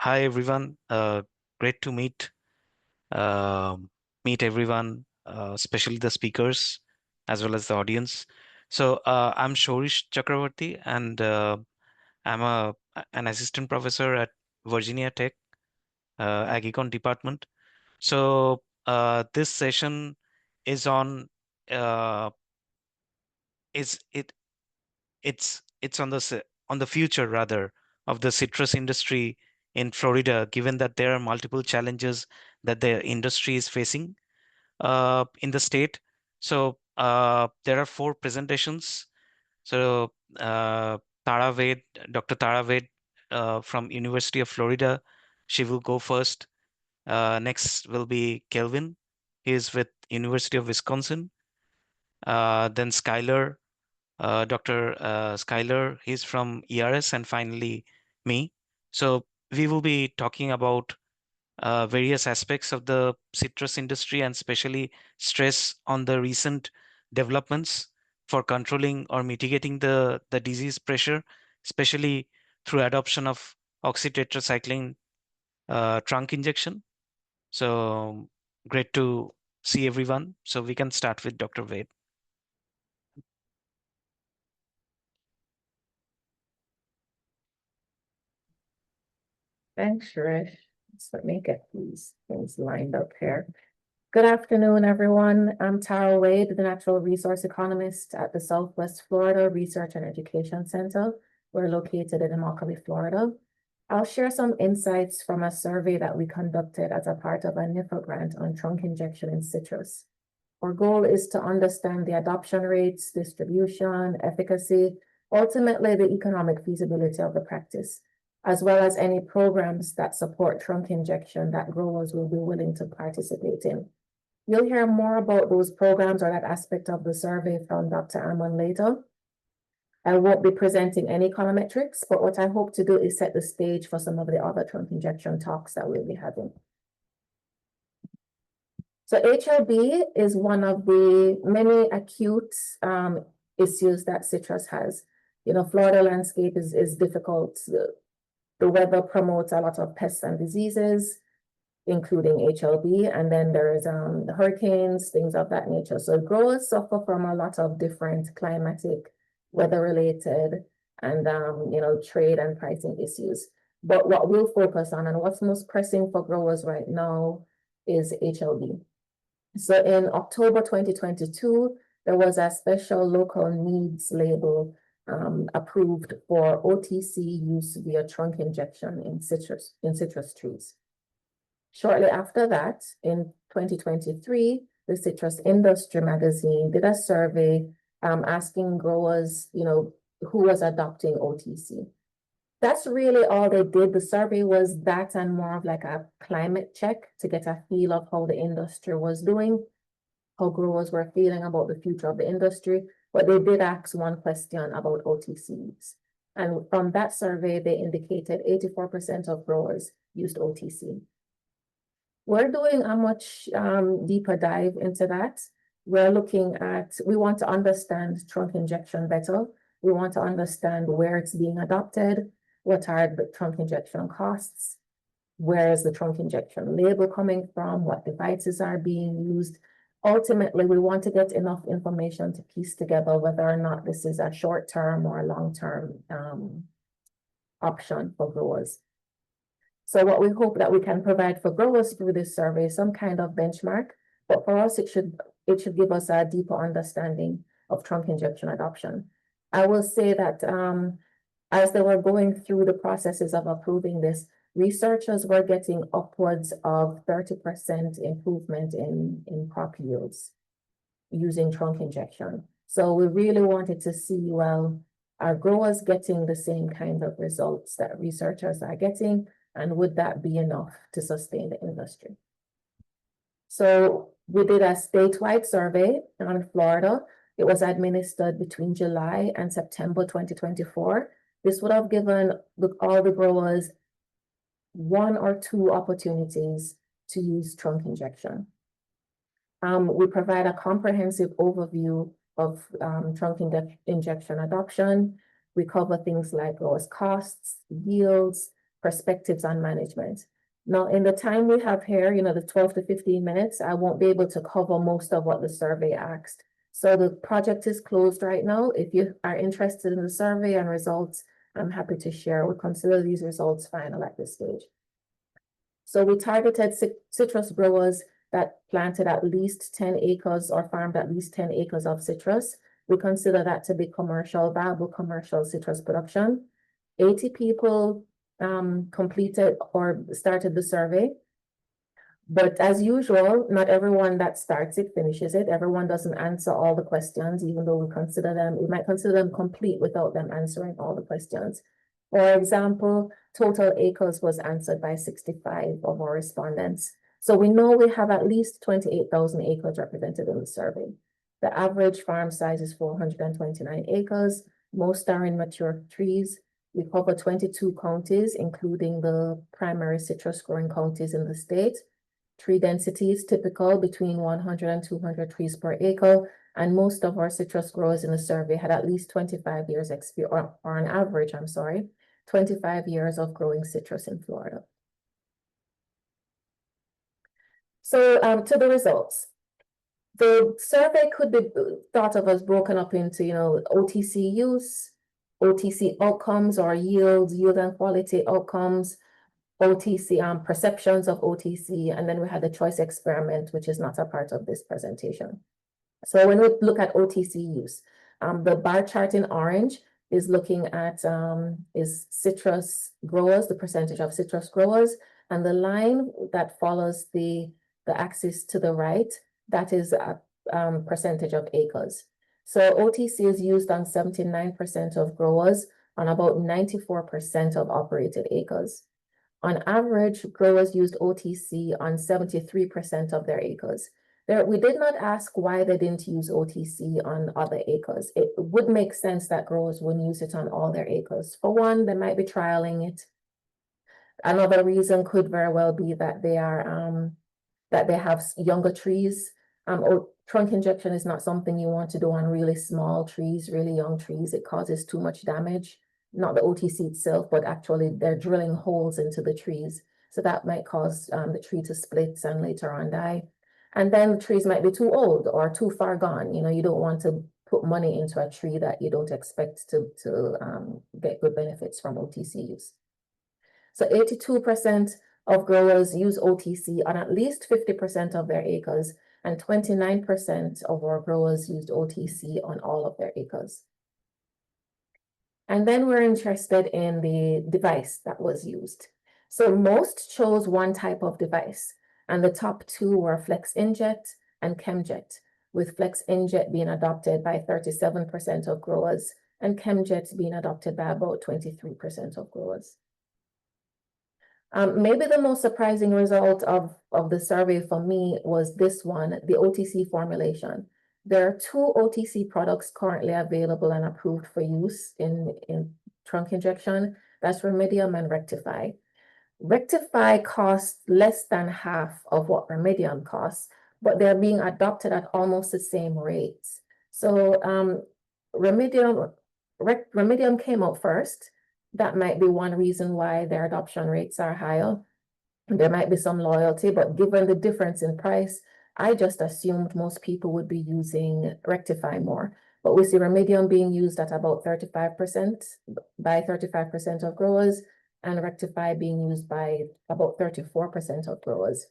Hi everyone. Great to meet everyone, especially the speakers as well as the audience. I'm Shorish Chakravarti, and I'm an assistant professor at Virginia Tech, Ag-Econ department. This session is on uh, is it it's on on the future rather of the citrus industry in Florida, given that there are multiple challenges that the industry is facing in the state. There are four presentations. So Tara Ved, Dr. Tara Ved from University of Florida, she will go first. Next will be Kelvin. He is with University of Wisconsin. Then Skylar, Dr. Skylar, he's from ERS, and finally me. So we will be talking about various aspects of the citrus industry and especially stress on the recent developments for controlling or mitigating the disease pressure, especially through adoption of oxytetracycline trunk injection. So great to see everyone. So we can start with Dr. Ved. Thanks, Suresh. So let me get these things lined up here. Good afternoon, everyone. I'm Tara Wade, the Natural Resource Economist at the Southwest Florida Research and Education Center. We're located in Immokalee, Florida. I'll share some insights from a survey that we conducted as a part of a NIFA grant on trunk injection in citrus. Our goal is to understand the adoption rates, distribution, efficacy, ultimately the economic feasibility of the practice, as well as any programs that support trunk injection that growers will be willing to participate in. You'll hear more about those programs or that aspect of the survey from Dr. Ammon later. I won't be presenting any econometrics, but what I hope to do is set the stage for some of the other trunk injection talks that we'll be having. So HLB is one of the many acute issues that citrus has. You know, Florida landscape is difficult. The weather promotes a lot of pests and diseases, including HLB, and then there's the hurricanes, things of that nature. So growers suffer from a lot of different climatic, weather-related, and trade and pricing issues. But what we'll focus on and what's most pressing for growers right now is HLB. So in October 2022, there was a special local needs label approved for OTC use via trunk injection in citrus trees. Shortly after that, in 2023, the Citrus Industry magazine did a survey asking growers, who was adopting OTC. That's really all they did. The survey was that and more of like a climate check to get a feel of how the industry was doing, how growers were feeling about the future of the industry. But they did ask one question about OTCs. And from that survey, they indicated 84% of growers used OTC. We're doing a much deeper dive into that. We want to understand trunk injection better. We want to understand where it's being adopted, what are the trunk injection costs, where is the trunk injection label coming from, what devices are being used. Ultimately, we want to get enough information to piece together whether or not this is a short-term or long-term option for growers. So what we hope that we can provide for growers through this survey is some kind of benchmark, but for us, it should give us a deeper understanding of trunk injection adoption. I will say that as they were going through the processes of approving this, researchers were getting upwards of 30% improvement in crop yields using trunk injection. So we really wanted to see, well, are growers getting the same kind of results that researchers are getting? And would that be enough to sustain the industry? So we did a statewide survey in Florida. It was administered between July and September 2024. This would have given all the growers one or two opportunities to use trunk injection. We provide a comprehensive overview of trunk injection adoption. We cover things like growers' costs, yields, perspectives on management. Now, in the time we have here, the 12 to 15 minutes, I won't be able to cover most of what the survey asked. So the project is closed right now. If you are interested in the survey and results, I'm happy to share. We consider these results final at this stage. So we targeted citrus growers that planted at least 10 acres or farmed at least 10 acres of citrus. We consider that to be viable commercial citrus production. 80 people completed or started the survey. But as usual, not everyone that starts it finishes it. Everyone doesn't answer all the questions, even though we might consider them complete without them answering all the questions. For example, total acres was answered by 65 of our respondents. So we know we have at least 28,000 acres represented in the survey. The average farm size is 429 acres. Most are in mature trees. We cover 22 counties, including the primary citrus growing counties in the state. Tree density is typical between 100 and 200 trees per acre, and most of our citrus growers in the survey had at least 25 years experience, or on average, 25 years of growing citrus in Florida. So to the results. The survey could be thought of as broken up into, OTC use, OTC outcomes or yield and quality outcomes, OTC perceptions of OTC, and then we had the choice experiment, which is not a part of this presentation. So when we look at OTC use, the bar chart in orange is looking at is citrus growers, the percentage of citrus growers, and the line that follows the axis to the right, that is a percentage of acres. So OTC is used on 79% of growers on about 94% of operated acres. On average, growers used OTC on 73% of their acres. We did not ask why they didn't use OTC on other acres. It would make sense that growers wouldn't use it on all their acres. For one, they might be trialing it. Another reason could very well be that they have younger trees. Trunk injection is not something you want to do on really small trees, really young trees. It causes too much damage. Not the OTC itself, but actually they're drilling holes into the trees. So that might cause the tree to split and later on die. And then the trees might be too old or too far gone. You don't want to put money into a tree that you don't expect to get good benefits from OTC use. So 82% of growers use OTC on at least 50% of their acres, and 29% of our growers used OTC on all of their acres. And then we're interested in the device that was used. So most chose one type of device, and the top two were Flex Inject and ChemJet, with Flex Inject being adopted by 37% of growers and ChemJet being adopted by about 23% of growers. Maybe the most surprising result of the survey for me was this one, the OTC formulation. There are 2 OTC products currently available and approved for use in trunk injection. That's Remedium and Rectify. Rectify costs less than half of what Remedium costs, but they're being adopted at almost the same rates. So Remedium came out first. That might be one reason why their adoption rates are higher. There might be some loyalty, but given the difference in price, I just assumed most people would be using Rectify more. But we see Remedium being used at about 35% by 35% of growers, and Rectify being used by about 34% of growers.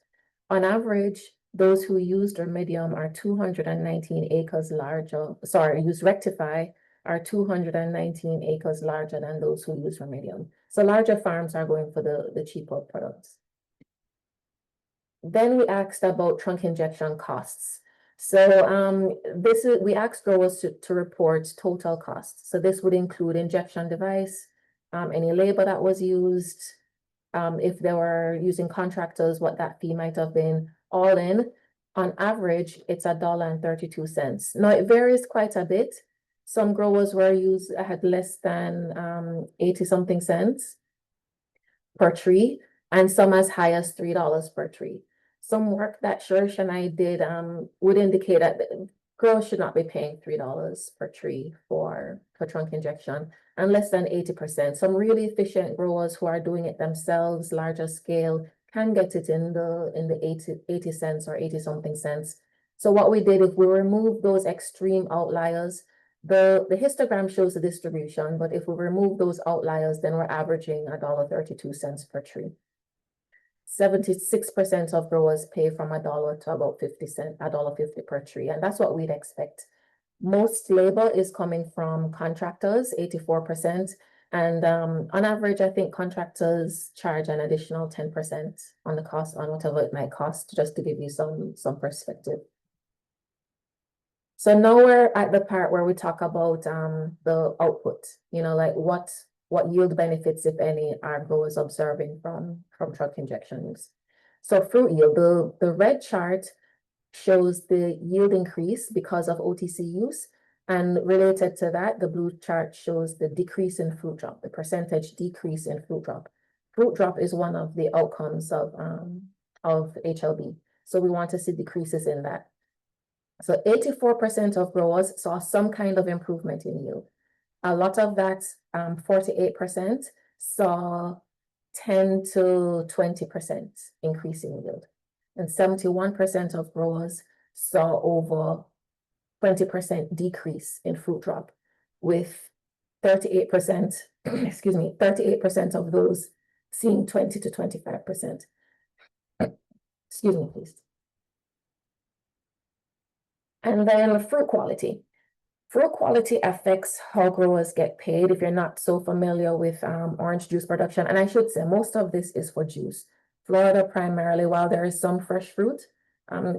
On average, those who used Remedium are 219 acres larger, use Rectify are 219 acres larger than those who use Remedium. So larger farms are going for the cheaper products. Then we asked about trunk injection costs. So we asked growers to report total costs. So this would include injection device, any labor that was used, if they were using contractors, what that fee might have been. All in, on average, it's $1.32. Now it varies quite a bit. Some growers had less than 80-something cents per tree, and some as high as $3 per tree. Some work that Shirish and I did would indicate that growers should not be paying $3 per tree for trunk injection. and less than 80%. Some really efficient growers who are doing it themselves, larger scale, can get it in the 80 cents or 80 something cents. So what we did, if we remove those extreme outliers, the histogram shows the distribution, but if we remove those outliers, then we're averaging $1.32 per tree. 76% of growers pay from $1 to about 50 cents, $1.50 per tree, and that's what we'd expect. Most labor is coming from contractors, 84%, and on average, I think contractors charge an additional 10% on the cost, on whatever it might cost, just to give you some perspective. So now we're at the part where we talk about the output, like what yield benefits, if any, are growers observing from truck injections. So fruit yield, the red chart shows the yield increase because of OTC use. And related to that, the blue chart shows the decrease in fruit drop, the percentage decrease in fruit drop. Fruit drop is one of the outcomes of HLB. So we want to see decreases in that. So 84% of growers saw some kind of improvement in yield. A lot of that, 48%, saw 10 to 20% increase in yield. And 71% of growers saw over 20% decrease in fruit drop, with 38%, 38% of those seeing 20 to 25%. Excuse me, please. And then fruit quality. Fruit quality affects how growers get paid, if you're not so familiar with orange juice production. And I should say, most of this is for juice. Florida primarily, while there is some fresh fruit,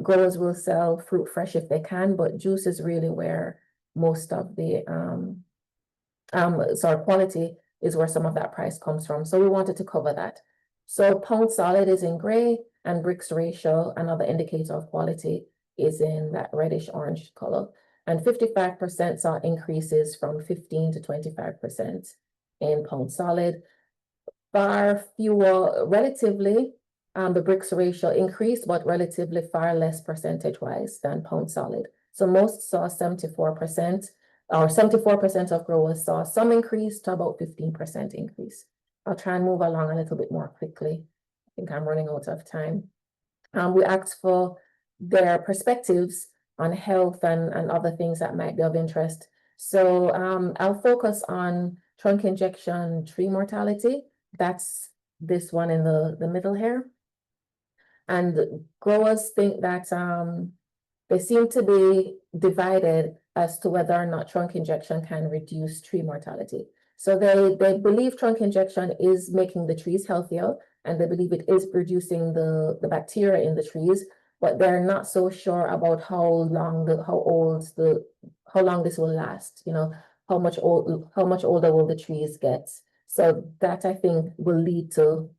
growers will sell fruit fresh if they can, but juice is really where most of the quality is where some of that price comes from. So we wanted to cover that. So pound solid is in gray, and bricks ratio, another indicator of quality, is in that reddish orange color. And 55% saw increases from 15 to 25% in pound solid. Far fewer, relatively, the bricks ratio increased, but relatively far less percentage-wise than pound solid. So most saw 74%, or 74% of growers saw some increase to about 15% increase. I'll try and move along a little bit more quickly. I think I'm running out of time. We asked for their perspectives on health and other things that might be of interest. So I'll focus on trunk injection tree mortality. That's this one in the middle here. And growers think that they seem to be divided as to whether or not trunk injection can reduce tree mortality. So they believe trunk injection is making the trees healthier, and they believe it is reducing the bacteria in the trees, but they're not so sure about how long this will last. How much older will the trees get? So that, I think, will lead to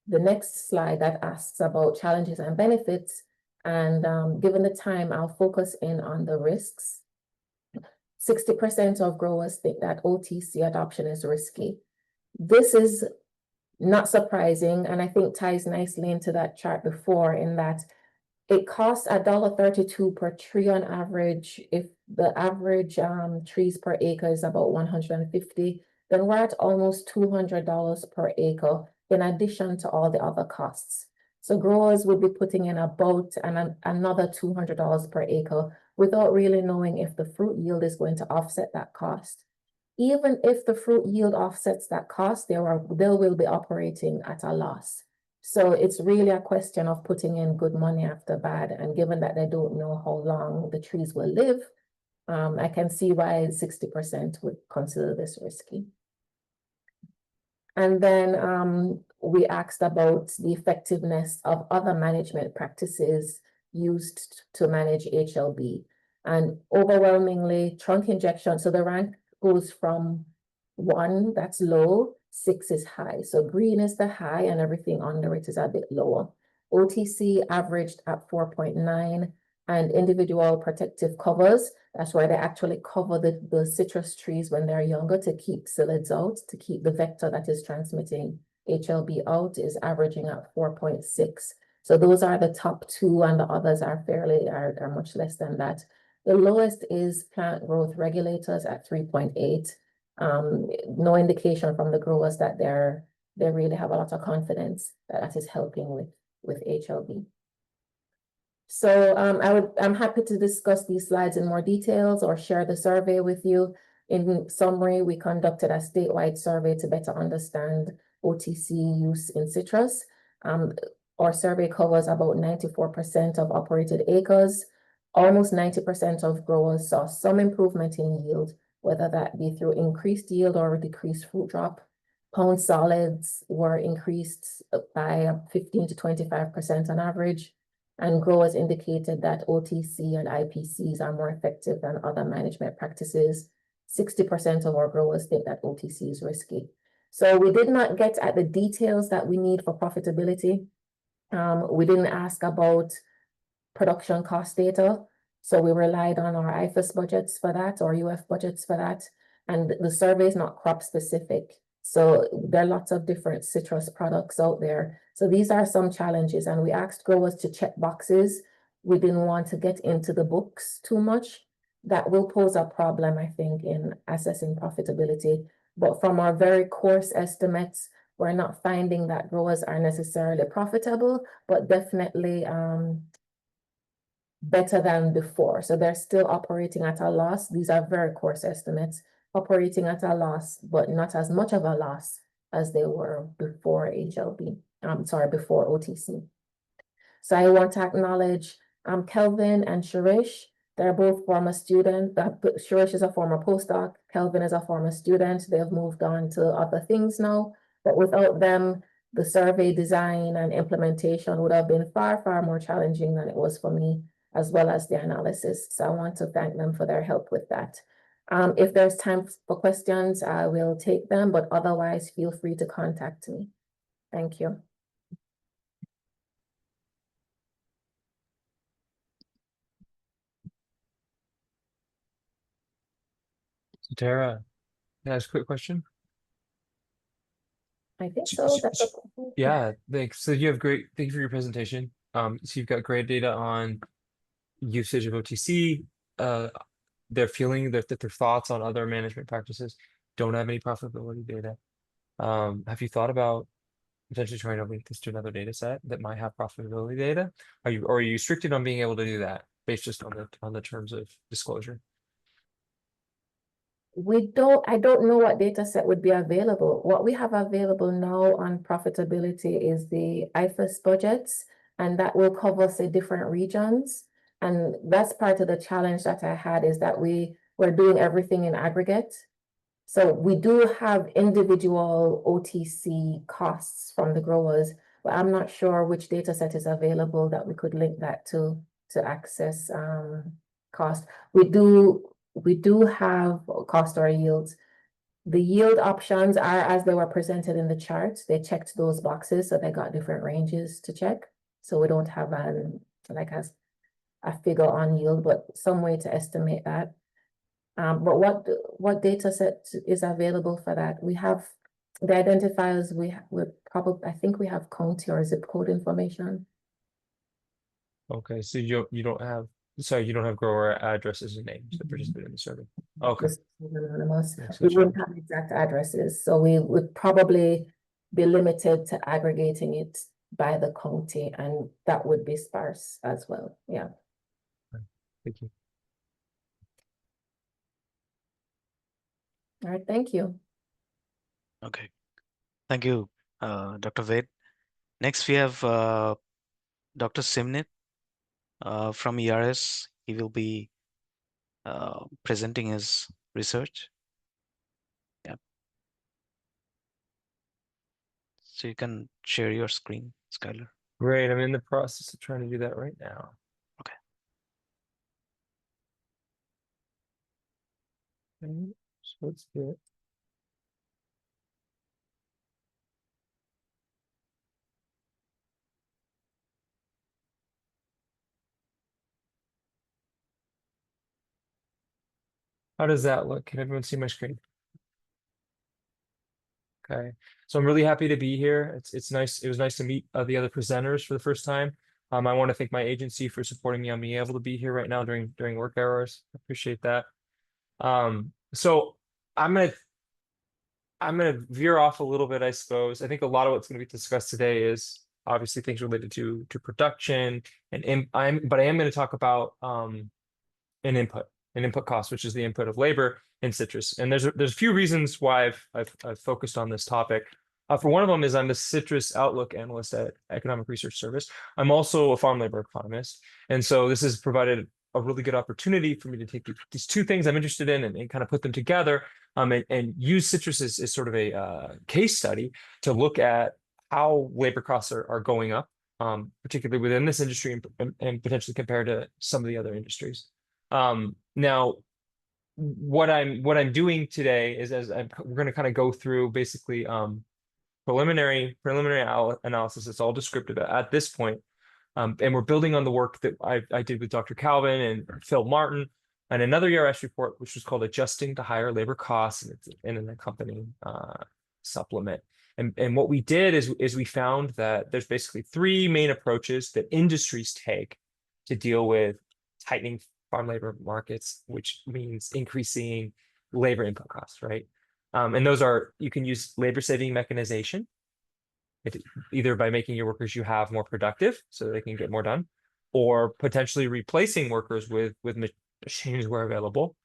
the next slide that asks about challenges and benefits. And given the time, I'll focus in on the risks. 60% of growers think that OTC adoption is risky. This is not surprising, and I think ties nicely into that chart before, in that it costs $1.32 per tree on average. If the average trees per acre is about 150, then we're at almost $200 per acre, in addition to all the other costs. So growers will be putting in about another $200 per acre without really knowing if the fruit yield is going to offset that cost. Even if the fruit yield offsets that cost, they will be operating at a loss. So it's really a question of putting in good money after bad. And given that they don't know how long the trees will live, I can see why 60% would consider this risky. And then we asked about the effectiveness of other management practices used to manage HLB. And overwhelmingly, trunk injection, so the rank goes from 1, that's low, 6 is high. So green is the high, and everything under it is a bit lower. OTC averaged at 4.9, and individual protective covers, that's why they actually cover the citrus trees when they're younger to keep psyllids out, to keep the vector that is transmitting HLB out, is averaging at 4.6. So those are the top 2, and the others are much less than that. The lowest is plant growth regulators at 3.8. No indication from the growers that they really have a lot of confidence that that is helping with HLB. So I'm happy to discuss these slides in more details or share the survey with you. In summary, we conducted a statewide survey to better understand OTC use in citrus. Our survey covers about 94% of operated acres. Almost 90% of growers saw some improvement in yield, whether that be through increased yield or decreased fruit drop. Pound solids were increased by 15 to 25% on average. And growers indicated that OTC and IPCs are more effective than other management practices. 60% of our growers think that OTC is risky. So we did not get at the details that we need for profitability. We didn't ask about production cost data. So we relied on our IFAS budgets for that, or UF budgets for that. And the survey is not crop specific. So there are lots of different citrus products out there. So these are some challenges, and we asked growers to check boxes. We didn't want to get into the books too much. That will pose a problem, I think, in assessing profitability. But from our very coarse estimates, we're not finding that growers are necessarily profitable, but definitely better than before. So they're still operating at a loss. These are very coarse estimates, operating at a loss, but not as much of a loss as they were before HLB. I'm sorry, before OTC. So I want to acknowledge Kelvin and Shirish. They're both former students. Shirish is a former postdoc. Kelvin is a former student. They've moved on to other things now. But without them, the survey design and implementation would have been far, far more challenging than it was for me, as well as the analysis. So I want to thank them for their help with that. If there's time for questions, I will take them, but otherwise feel free to contact me. Thank you. So Tara, can I ask a quick question? I think so. Yeah, thanks. So you have thank you for your presentation. So you've got great data on usage of OTC, their thoughts on other management practices, don't have any profitability data. Have you thought about potentially trying to link this to another data set that might have profitability data? Are you restricted on being able to do that based just on the terms of disclosure? I don't know what data set would be available. What we have available now on profitability is the IFAS budgets, and that will cover, say, different regions. And that's part of the challenge that I had, is that we're doing everything in aggregate. So we do have individual OTC costs from the growers, but I'm not sure which data set is available that we could link that to access cost. We do have cost or yields. The yield options are as they were presented in the chart. They checked those boxes, so they got different ranges to check. So we don't have a figure on yield, but some way to estimate that. But what data set is available for that? We have the identifiers. I think we have county or zip code information. Okay, so you don't have grower addresses and names that participate in the survey. Okay. Anonymous. We wouldn't have exact addresses, so we would probably be limited to aggregating it by the county, and that would be sparse as well. Yeah. Thank you. All right, thank you. Okay. Thank you, Dr. Ved. Next, we have Dr. Simnit from ERS. He will be presenting his research. Yeah. So you can share your screen, Skylar. Great. I'm in the process of trying to do that right now. Okay. So let's do it. How does that look? Can everyone see my screen? Okay, so I'm really happy to be here. It's nice. It was nice to meet the other presenters for the first time. I want to thank my agency for supporting me on being able to be here right now during work hours. I appreciate that. So I'm gonna I'm going to veer off a little bit, I suppose. I think a lot of what's going to be discussed today is obviously things related to production and I am going to talk about an input cost, which is the input of labor in citrus. And there's a few reasons why I've focused on this topic. For one of them is I'm a citrus outlook analyst at Economic Research Service. I'm also a farm labor economist, and so this has provided a really good opportunity for me to take these two things I'm interested in and kind of put them together, and use citrus as sort of a case study to look at how labor costs are going up, particularly within this industry and potentially compared to some of the other industries. Now, what I'm doing today is we're going to kind of go through basically preliminary analysis. It's all descriptive at this point. And we're building on the work that I did with Dr. Calvin and Phil Martin and another ERS report, which was called Adjusting to Higher Labor Costs, and it's in an accompanying supplement. And what we did is we found that there's basically three main approaches that industries take to deal with tightening farm labor markets, which means increasing labor input costs, right? And those are, you can use labor saving mechanization, either by making your workers you have more productive so they can get more done, or potentially replacing workers with machines where available.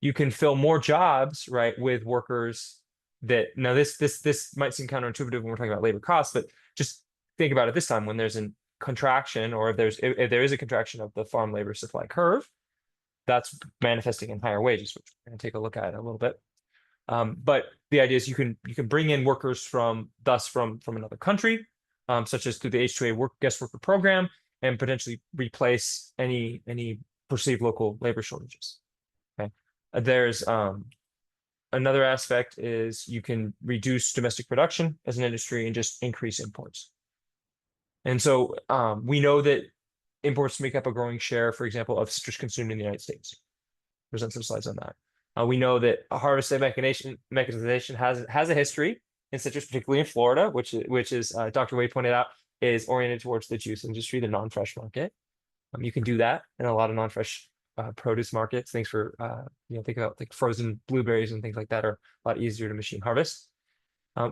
You can fill more jobs, right, with workers that, now this might seem counterintuitive when we're talking about labor costs, but just think about it this time when there's a contraction, or if there is a contraction of the farm labor supply curve, that's manifesting in higher wages, which we're going to take a look at in a little bit. But the idea is you can bring in workers from another country, such as through the H-2A guest worker program, and potentially replace any perceived local labor shortages. Okay, there's another aspect is you can reduce domestic production as an industry and just increase imports. And so we know that imports make up a growing share, for example, of citrus consumed in the United States. Present some slides on that. We know that harvest mechanization has a history in citrus, particularly in Florida, which is Dr. Wade pointed out, is oriented towards the juice industry, the non-fresh market. You can do that in a lot of non-fresh produce markets. Things for think about like frozen blueberries and things like that are a lot easier to machine harvest.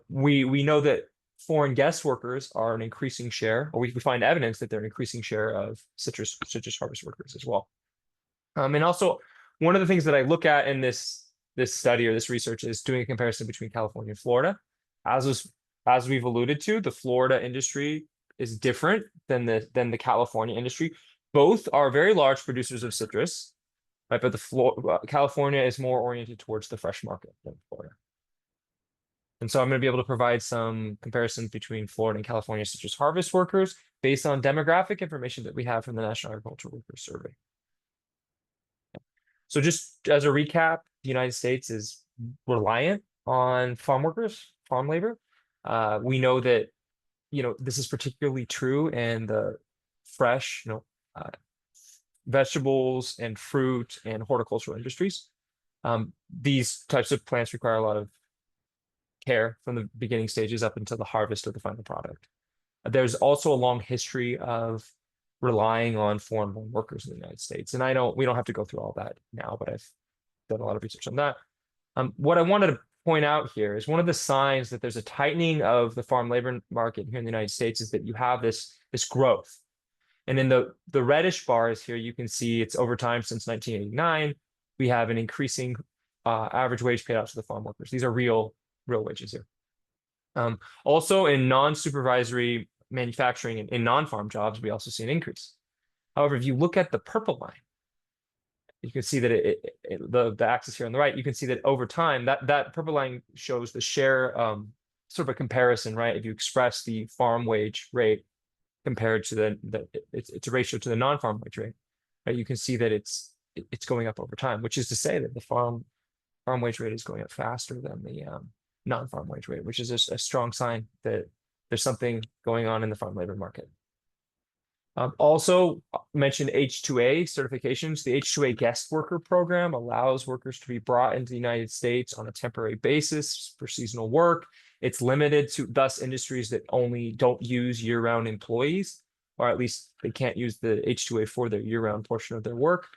We know that foreign guest workers are an increasing share, or we find evidence that they're an increasing share of citrus harvest workers as well. And also, one of the things that I look at in this study or this research is doing a comparison between California and Florida. As we've alluded to, the Florida industry is different than the California industry. Both are very large producers of citrus, right? But California is more oriented towards the fresh market than Florida. And so I'm going to be able to provide some comparisons between Florida and California citrus harvest workers based on demographic information that we have from the National Agricultural Workers Survey. So just as a recap, the United States is reliant on farm workers, farm labor. We know that, this is particularly true in the fresh, vegetables and fruit and horticultural industries. These types of plants require a lot of care from the beginning stages up until the harvest of the final product. There's also a long history of relying on foreign-born workers in the United States. And we don't have to go through all that now, but I've done a lot of research on that. What I wanted to point out here is one of the signs that there's a tightening of the farm labor market here in the United States is that you have this growth. And in the reddish bars here, you can see it's over time since 1989, we have an increasing average wage paid out to the farm workers. These are real wages here. Also in non-supervisory manufacturing and in non-farm jobs, we also see an increase. However, if you look at the purple line, you can see that the axis here on the right, you can see that over time, that purple line shows the share, sort of a comparison, right? If you express the farm wage rate compared to it's a ratio to the non-farm wage rate, right? You can see that it's going up over time, which is to say that the farm wage rate is going up faster than the non-farm wage rate, which is a strong sign that there's something going on in the farm labor market. Also mentioned H-2A certifications. The H-2A guest worker program allows workers to be brought into the United States on a temporary basis for seasonal work. It's limited to thus industries that only don't use year-round employees, or at least they can't use the H-2A for their year-round portion of their work.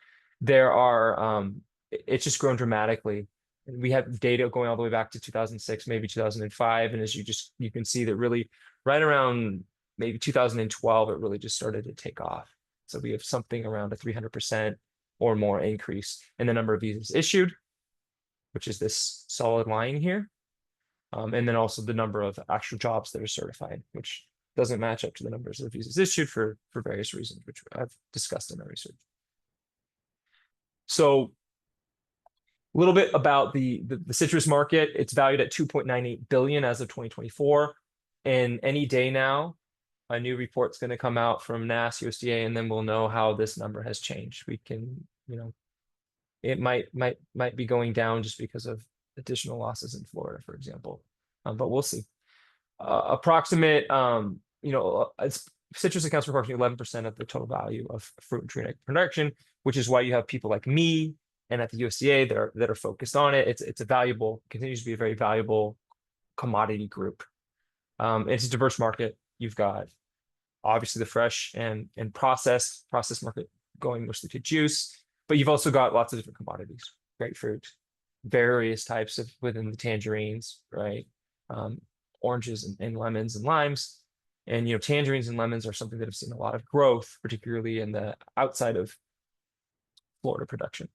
It's just grown dramatically And we have data going all the way back to 2006, maybe 2005. And as you can see that really right around maybe 2012, it really just started to take off. So we have something around a 300% or more increase in the number of visas issued, which is this solid line here. And then also the number of actual jobs that are certified, which doesn't match up to the numbers of visas issued for various reasons, which I've discussed in my research. So a little bit about the citrus market. It's valued at 2.98 billion as of 2024. And any day now, a new report's going to come out from NAS, USDA, and then we'll know how this number has changed. We can, it might be going down just because of additional losses in Florida, for example. But we'll see. Approximate, citrus accounts for approximately 11% of the total value of fruit and tree production, which is why you have people like me and at the USDA that are focused on it. It's a valuable, continues to be a very valuable commodity group. It's a diverse market. You've got obviously the fresh and processed market going mostly to juice, but you've also got lots of different commodities, grapefruit, various types of within the tangerines, right? Oranges and lemons and limes. And tangerines and lemons are something that have seen a lot of growth, particularly in the outside of Florida production.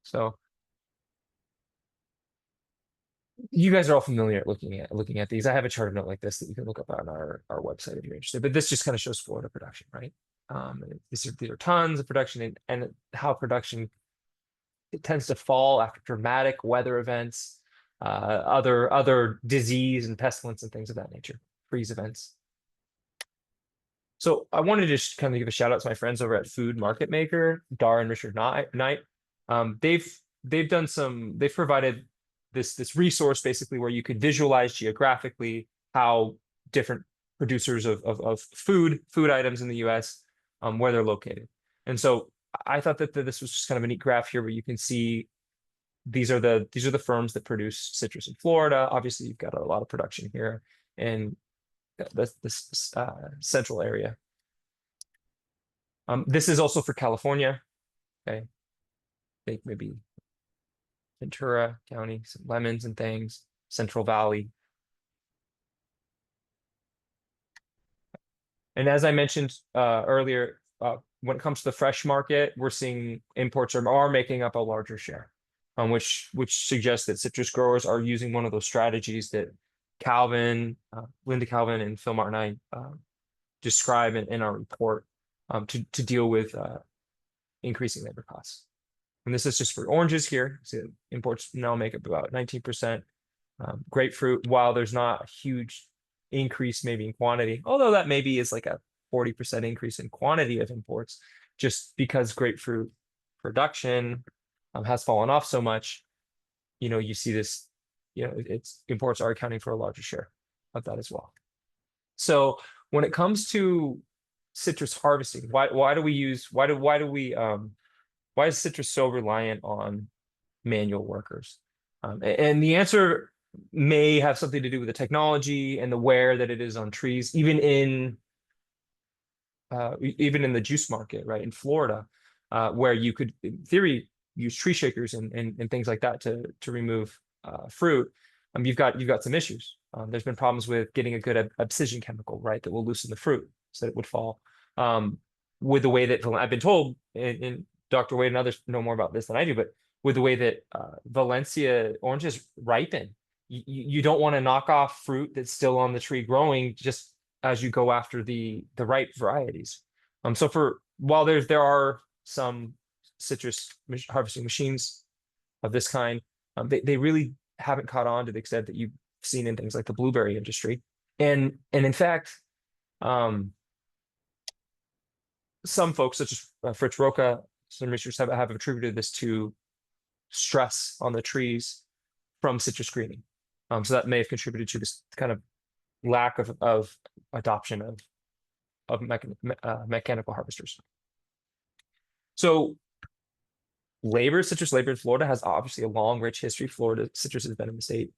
So you guys are all familiar looking at these. I have a charted note like this that you can look up on our website if you're interested. But this just kind of shows Florida production, right? These are tons of production and how production, it tends to fall after dramatic weather events, other disease and pestilence and things of that nature, freeze events. So I wanted to just kind of give a shout out to my friends over at Food Market Maker, Dar and Richard Knight. They've provided this resource basically where you could visualize geographically how different producers of food items in the US, where they're located. And so I thought that this was just kind of a neat graph here where you can see these are the firms that produce citrus in Florida. Obviously, you've got a lot of production here in this central area. This is also for California. Okay, I think maybe Ventura County, some lemons and things, Central Valley. And as I mentioned earlier, when it comes to the fresh market, we're seeing imports are making up a larger share, which suggests that citrus growers are using one of those strategies that Linda Calvin and Phil Martin and I describe in our report to deal with increasing labor costs. And this is just for oranges here. So imports now make up about 19%. Grapefruit, while there's not a huge increase maybe in quantity, although that maybe is like a 40% increase in quantity of imports, just because grapefruit production has fallen off so much, you see this, imports are accounting for a larger share of that as well. So when it comes to citrus harvesting, why is citrus so reliant on manual workers? And the answer may have something to do with the technology and the wear that it is on trees, even in the juice market, right, in Florida, where you could, in theory, use tree shakers and things like that to remove fruit. You've got some issues. There's been problems with getting a good abscission chemical, right, that will loosen the fruit so that it would fall. With the way that I've been told, and Dr. Wade and others know more about this than I do, but with the way that Valencia oranges ripen, you don't want to knock off fruit that's still on the tree growing just as you go after the ripe varieties. So while there are some citrus harvesting machines of this kind, they really haven't caught on to the extent that you've seen in things like the blueberry industry. And in fact, some folks, such as Fritz Roca, some researchers have attributed this to stress on the trees from citrus greening. So that may have contributed to this kind of lack of adoption of mechanical harvesters. So citrus labor in Florida has obviously a long, rich history. Florida citrus has been in the state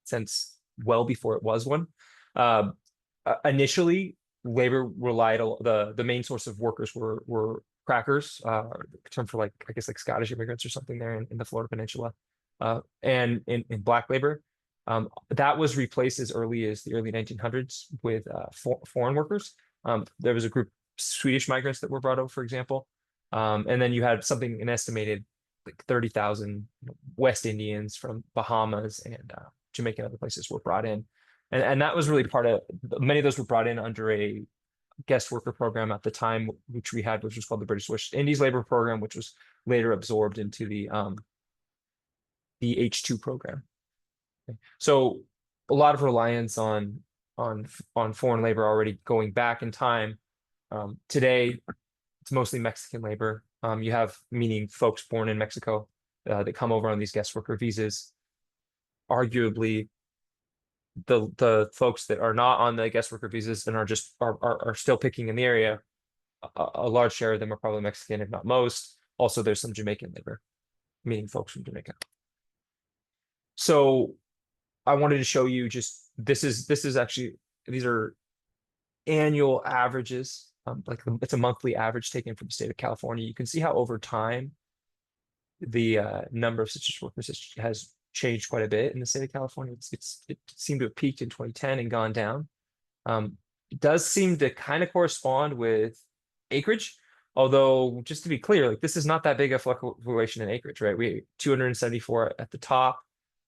since well before it was one. Initially, labor relied, the main source of workers were crackers, term for like, I guess like Scottish immigrants or something there in the Florida Peninsula, and in black labor. That was replaced as early as the early 1900s with foreign workers. There was a group Swedish migrants that were brought over, for example. And then you had something, an estimated like 30,000 West Indians from Bahamas and Jamaica and other places were brought in. And that was really part of, many of those were brought in under a guest worker program at the time, which we had, which was called the British West Indies Labor Program, which was later absorbed into the H2 program. Okay. So a lot of reliance on foreign labor already going back in time. Today, it's mostly Mexican labor. You have, meaning folks born in Mexico that come over on these guest worker visas. Arguably, the folks that are not on the guest worker visas and are still picking in the area, a large share of them are probably Mexican, if not most. Also, there's some Jamaican labor, meaning folks from Jamaica. So I wanted to show you just, this is actually, these are annual averages. Like it's a monthly average taken from the state of California. You can see how over time the number of citrus workers has changed quite a bit in the state of California. It seemed to have peaked in 2010 and gone down. It does seem to kind of correspond with acreage, although just to be clear, like this is not that big a fluctuation in acreage, right? We 274 at the top,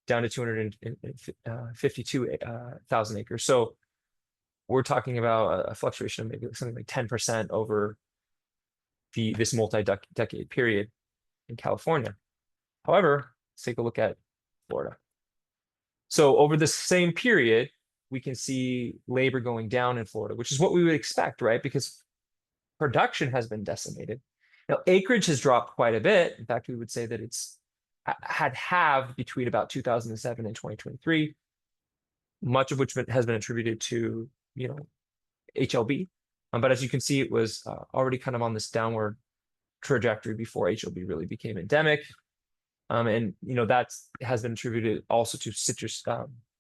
down to 252,000 acres. So we're talking about a fluctuation of maybe something like 10% over this multi-decade period in California. However, let's take a look at Florida. So over this same period, we can see labor going down in Florida, which is what we would expect, right? Because production has been decimated. Now, acreage has dropped quite a bit. In fact, we would say that it's had halved between about 2007 and 2023, much of which has been attributed to, HLB. But as you can see, it was already kind of on this downward trajectory before HLB really became endemic. And that has been attributed also to citrus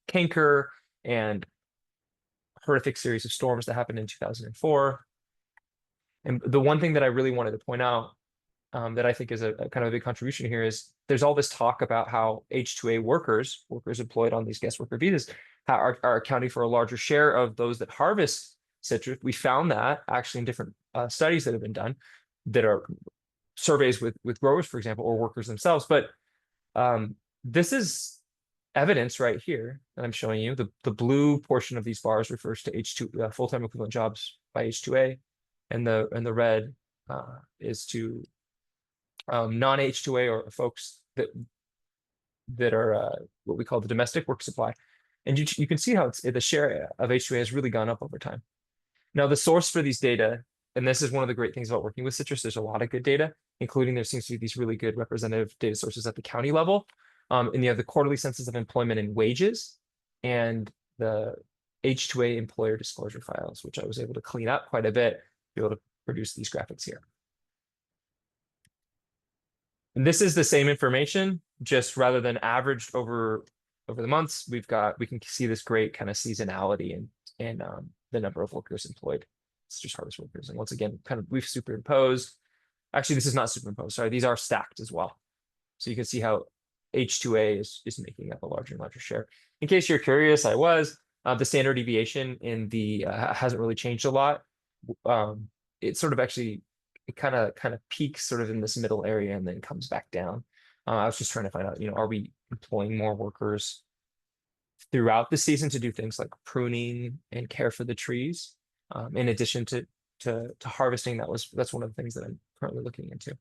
canker and horrific series of storms that happened in 2004. And the one thing that I really wanted to point out that I think is a kind of a big contribution here is there's all this talk about how H2A workers employed on these guest worker visas are accounting for a larger share of those that harvest citrus. We found that actually in different studies that have been done that are surveys with growers, for example, or workers themselves. But this is evidence right here that I'm showing you. The blue portion of these bars refers to H2 full-time equivalent jobs by H2A, and the red is to non-H2A or folks that are what we call the domestic work supply. And you can see how the share of H2A has really gone up over time. Now, the source for these data, and this is one of the great things about working with citrus, there's a lot of good data, including there seems to be these really good representative data sources at the county level. And you have the quarterly census of employment and wages and the H2A employer disclosure files, which I was able to clean up quite a bit to be able to produce these graphics here. And this is the same information, just rather than averaged over the months, we can see this great kind of seasonality in the number of workers employed, citrus harvest workers. And once again, we've superimposed. Actually, this is not superimposed. Sorry, these are stacked as well. So you can see how H2A is making up a larger and larger share. In case you're curious, the standard deviation in the hasn't really changed a lot. It sort of actually it kind of peaks sort of in this middle area and then comes back down. I was just trying to find out, are we employing more workers throughout the season to do things like pruning and care for the trees, in addition to harvesting? That's one of the things that I'm currently looking into.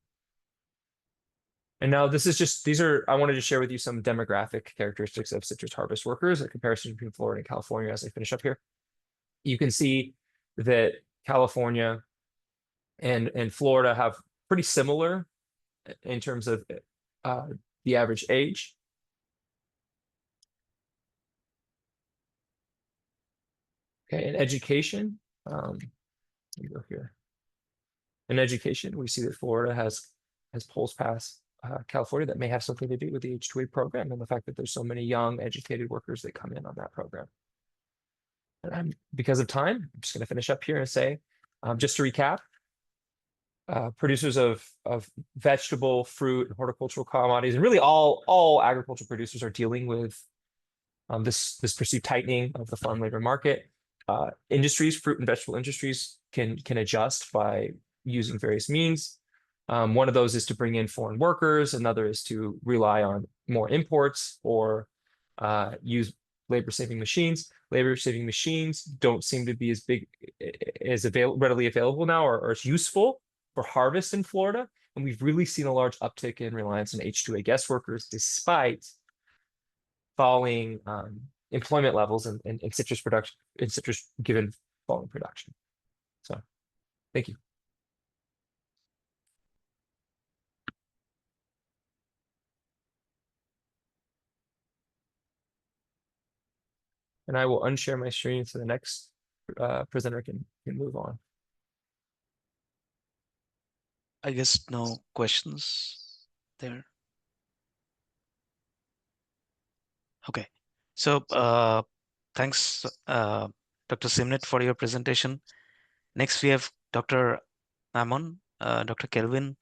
And now I wanted to share with you some demographic characteristics of citrus harvest workers, a comparison between Florida and California as I finish up here. You can see that California and Florida have pretty similar in terms of the average age. Okay, in education, let me go here. In education, we see that Florida has polls past California that may have something to do with the H2A program and the fact that there's so many young educated workers that come in on that program. And because of time, I'm just going to finish up here and say, just to recap, producers of vegetable, fruit, and horticultural commodities, and really all agricultural producers are dealing with this perceived tightening of the farm labor market. Industries, fruit and vegetable industries, can adjust by using various means. One of those is to bring in foreign workers. Another is to rely on more imports or use labor-saving machines. Labor-saving machines don't seem to be as readily available now or as useful for harvest in Florida. And we've really seen a large uptick in reliance on H-2A guest workers, despite falling employment levels in citrus production, given falling production. So, thank you. And I will unshare my screen so the next presenter can move on. I guess no questions there. Okay, so thanks, Dr. Simnett, for your presentation. Next, we have Dr. Amon, Dr. Kelvin.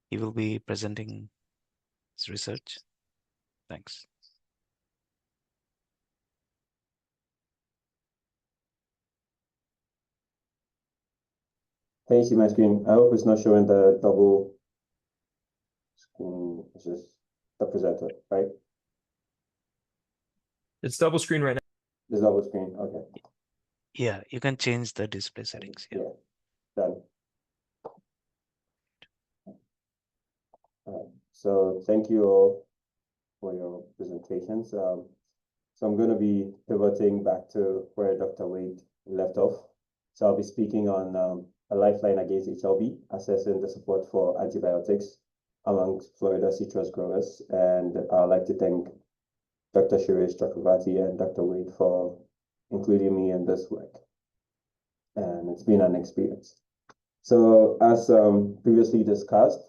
He will be presenting his research. Thanks. Can you see my screen? I hope it's not showing the double screen. It's just the presenter, right? It's double screen right now. It's double screen, okay. Yeah, you can change the display settings. Yeah. Done. So thank you all for your presentations. So I'm going to be pivoting back to where Dr. Wade left off. So I'll be speaking on a lifeline against HLB, assessing the support for antibiotics among Florida citrus growers. And I'd like to thank Dr. Suresh Chakravarti and Dr. Wade for including me in this work. And it's been an experience. So as previously discussed,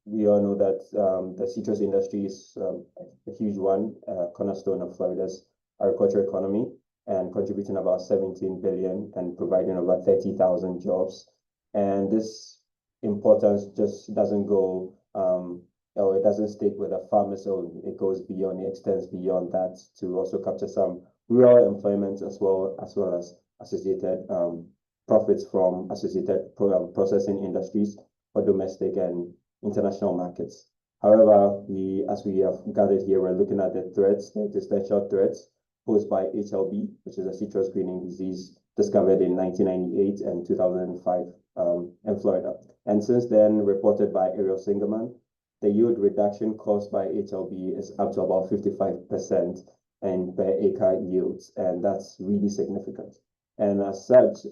we all know that the citrus industry is a huge one, cornerstone of Florida's agriculture economy, and contributing about 17 billion and providing over 30,000 jobs. And this importance just doesn't go, or it doesn't stick with the farmers only. It goes beyond, it extends beyond that to also capture some rural employment as well as associated profits from associated processing industries for domestic and international markets. However, as we have gathered here, we're looking at the threats, the existential threats posed by HLB, which is a citrus greening disease discovered in 1998 and 2005 in Florida. And since then, reported by Ariel Singerman, the yield reduction caused by HLB is up to about 55% and per acre yields, and that's really significant. And as such,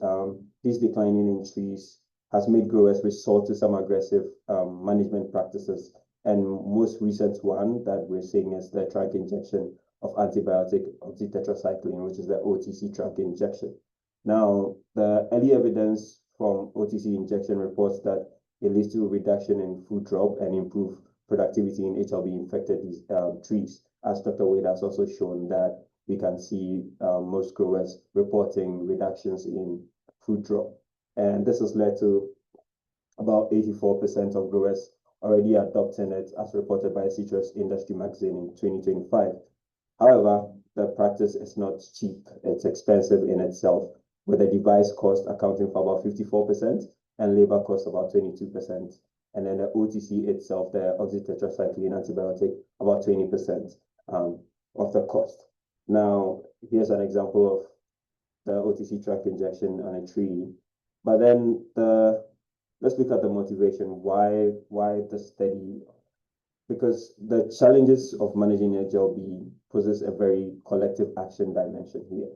this declining in trees has made growers resort to some aggressive management practices. And most recent one that we're seeing is the trunk injection of antibiotic oxytetracycline, which is the OTC trunk injection. Now, the early evidence from OTC injection reports that it leads to a reduction in food drop and improve productivity in HLB-infected trees. As Dr. Wade has also shown that we can see most growers reporting reductions in food drop. And this has led to about 84% of growers already adopting it, as reported by Citrus Industry Magazine in 2025. However, the practice is not cheap. It's expensive in itself, with the device cost accounting for about 54% and labor cost about 22%. And then the OTC itself, the oxytetracycline antibiotic, about 20% of the cost. Now, here's an example of the OTC trunk injection on a tree. But then let's look at the motivation. Why the study? Because the challenges of managing HLB poses a very collective action dimension here.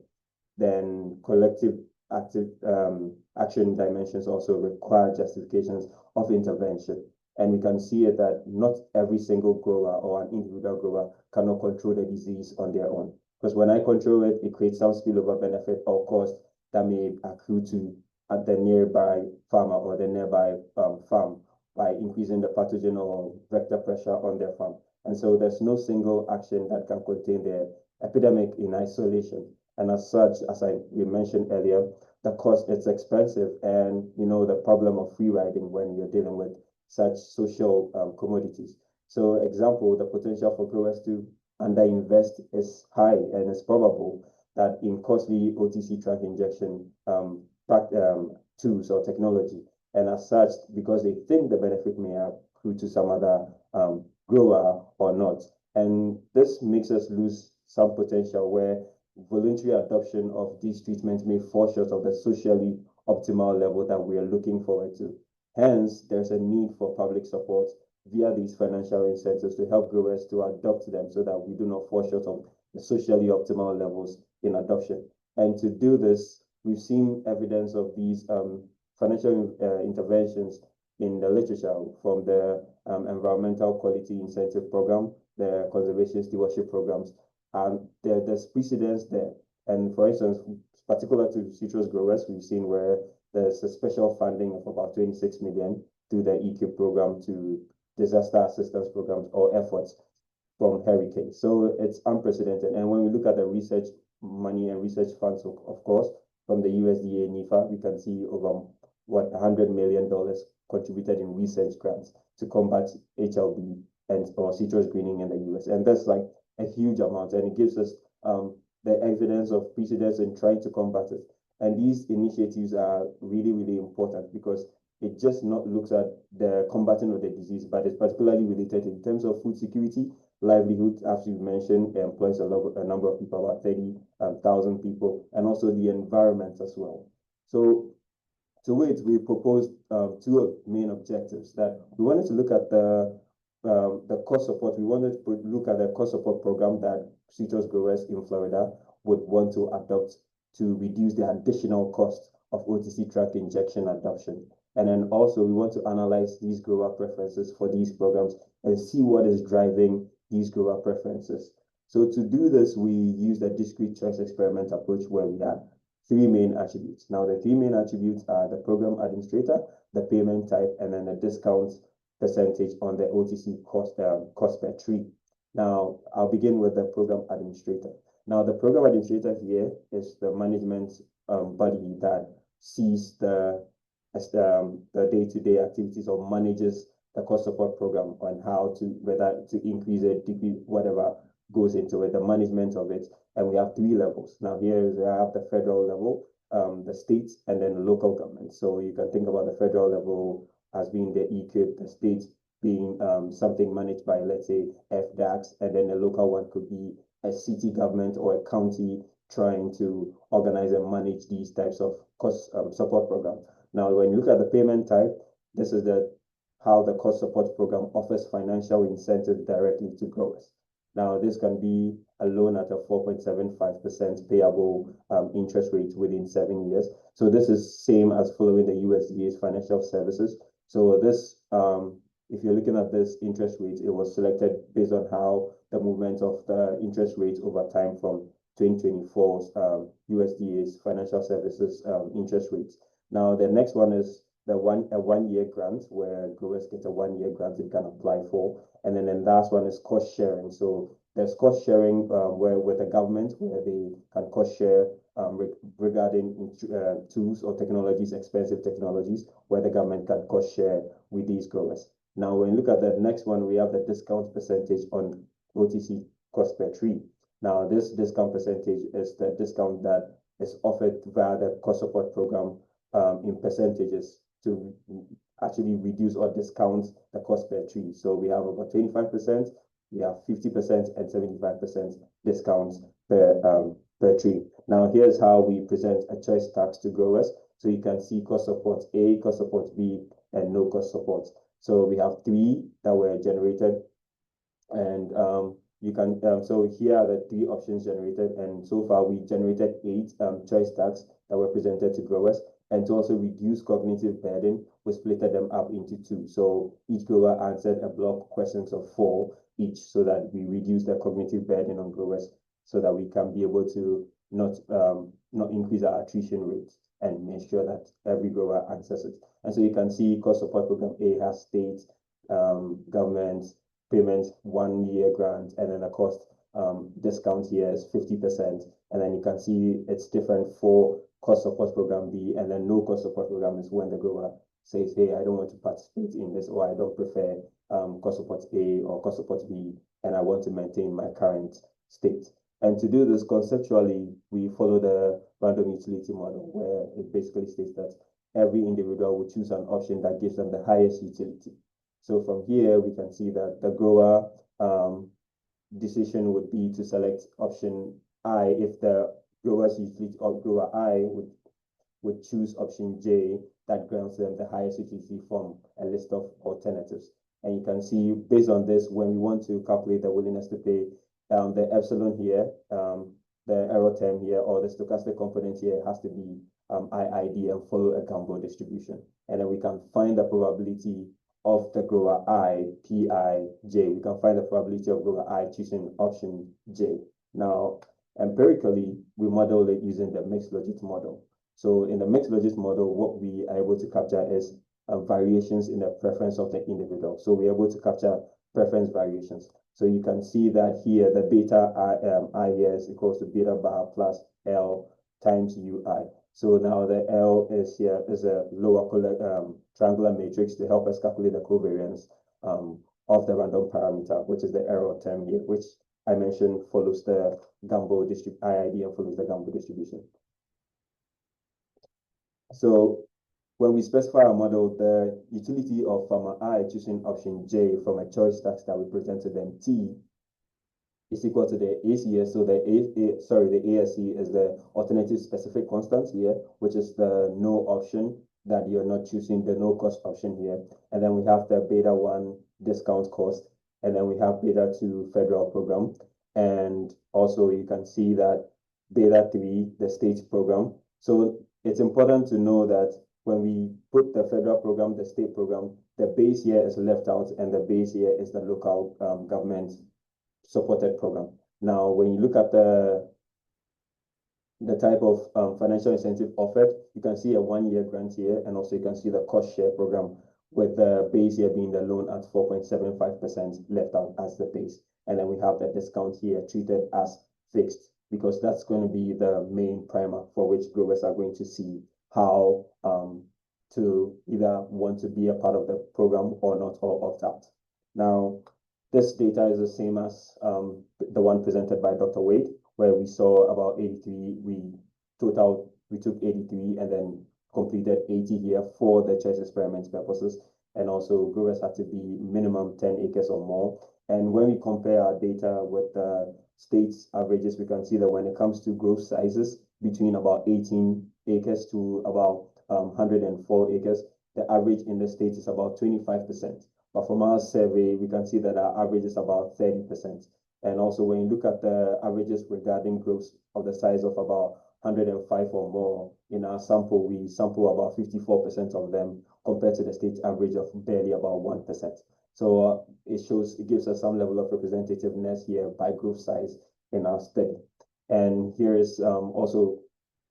Then collective action dimensions also require justifications of intervention. And we can see it that not every single grower or an individual grower cannot control the disease on their own. Because when I control it, it creates some spillover benefit or cost that may accrue to at the nearby farmer or the nearby farm by increasing the pathogen or vector pressure on their farm. And so there's no single action that can contain the epidemic in isolation. And as such, as we mentioned earlier, the cost, it's expensive, and the problem of free riding when you're dealing with such social commodities. So example, the potential for growers to underinvest is high, and it's probable that in costly OTC track injection tools or technology, and as such, because they think the benefit may accrue to some other grower or not. And this makes us lose some potential where voluntary adoption of these treatments may fall short of the socially optimal level that we are looking forward to. Hence, there's a need for public support via these financial incentives to help growers to adopt them so that we do not fall short of the socially optimal levels in adoption. And to do this, we've seen evidence of these financial interventions in the literature from the Environmental Quality Incentive Program, the Conservation Stewardship Programs, and there's precedence there. And for instance, particular to citrus growers, we've seen where there's a special funding of about 26 million through the EQ program to disaster assistance programs or efforts from hurricanes. So it's unprecedented. And when we look at the research money and research funds, of course, from the USDA NIFA, we can see over $100 million contributed in research grants to combat HLB or citrus greening in the US. And that's like a huge amount, and it gives us the evidence of precedence in trying to combat it. And these initiatives are really, really important because it just not looks at the combating of the disease, but it's particularly related in terms of food security, livelihood, as you mentioned, employs a number of people, about 30,000 people, and also the environment as well. So to it, we proposed two main objectives that we wanted to look at the cost support. We wanted to look at the cost support program that citrus growers in Florida would want to adopt to reduce the additional cost of OTC tract injection adoption. And then also we want to analyze these grower preferences for these programs and see what is driving these grower preferences. So to do this, we use the discrete choice experiment approach where we have three main attributes. Now, the three main attributes are the program administrator, the payment type, and then the discount percentage on the OTC cost per tree. Now, I'll begin with the program administrator. Now, the program administrator here is the management body that sees the day-to-day activities or manages the cost support program on how to, whether to increase it, decrease, whatever goes into it, the management of it. And we have three levels. Now here we have the federal level, the states, and then the local government. So you can think about the federal level as being the EQIP, the state being something managed by, let's say, FDACs, and then the local one could be a city government or a county trying to organize and manage these types of cost support programs. Now, when you look at the payment type, this is how the cost support program offers financial incentives directly to growers. Now, this can be a loan at a 4.75% payable interest rate within 7 years. So this is same as following the USDA's financial services. So this, if you're looking at this interest rate, it was selected based on how the movement of the interest rates over time from 2024's USDA's financial services interest rates. Now, the next one is a one-year grant where growers get a one-year grant they can apply for. And then the last one is cost sharing. So there's cost sharing where with the government where they can cost share regarding tools or technologies, expensive technologies, where the government can cost share with these growers. Now, when you look at the next one, we have the discount percentage on OTC cost per tree. Now, this discount percentage is the discount that is offered via the cost support program in percentages to actually reduce or discount the cost per tree. So we have about 25%, we have 50% and 75% discounts per tree. Now, here's how we present a choice tax to growers. So you can see cost support A, cost support B, and no cost support. So we have three that were generated, and you can, so here are the three options generated, and so far we generated 8 choice tags that were presented to growers. And to also reduce cognitive burden, we split them up into 2. So each grower answered a block questions of 4 each, so that we reduce the cognitive burden on growers, so that we can be able to not increase our attrition rates and make sure that every grower answers it. And so you can see cost support program A has state, government, payments, 1-year grant, and then a cost discount here is 50%. And then you can see it's different for cost support program B, and then no cost support program is when the grower says, hey, I don't want to participate in this, or I don't prefer cost support A or cost support B, and I want to maintain my current state. And to do this conceptually, we follow the random utility model, where it basically states that every individual will choose an option that gives them the highest utility. So from here, we can see that the grower decision would be to select option I if the grower's utility, or grower I would choose option J that grants them the highest utility from a list of alternatives. And you can see, based on this, when we want to calculate the willingness to pay, the epsilon here, the error term here, or the stochastic component here has to be IID and follow a Gamble distribution. And then we can find the probability of the grower I, PI, J. We can find the probability of grower I choosing option J. Now, empirically, we model it using the mixed logit model. So in the mixed logit model, what we are able to capture is variations in the preference of the individual. So we're able to capture preference variations. So you can see that here, the beta I here is equals to beta bar plus L times UI. So now the L is here is a lower triangular matrix to help us calculate the covariance of the random parameter, which is the error term here, which I mentioned follows the Gamble IID and follows the Gamble distribution. So when we specify our model, the utility of farmer I choosing option J from a choice tax that we present to them T is equal to the ACS. So the ASC is the alternative specific constant here, which is the no option that you're not choosing, the no cost option here. And then we have the beta 1 discount cost, and then we have beta 2 federal program. And also you can see that beta 3, the state program. So it's important to know that when we put the federal program, the state program, the base here is left out, and the base here is the local government supported program. Now, when you look at the type of financial incentive offered, you can see a 1-year grant here, and also you can see the cost share program with the base here being the loan at 4.75% left out as the base. And then we have the discount here treated as fixed, because that's going to be the main primer for which growers are going to see how to either want to be a part of the program or not, or opt out. Now, this data is the same as the one presented by Dr. Wade, where we saw about 83, we took 83 and then completed 80 here for the choice experiment purposes. And also growers had to be minimum 10 acres or more. And when we compare our data with the state's averages, we can see that when it comes to growth sizes between about 18 acres to about 104 acres, the average in the state is about 25%. But from our survey, we can see that our average is about 30%. And also when you look at the averages regarding growth of the size of about 105 or more, in our sample, we sample about 54% of them compared to the state average of barely about 1%. So it gives us some level of representativeness here by growth size in our study. And here is also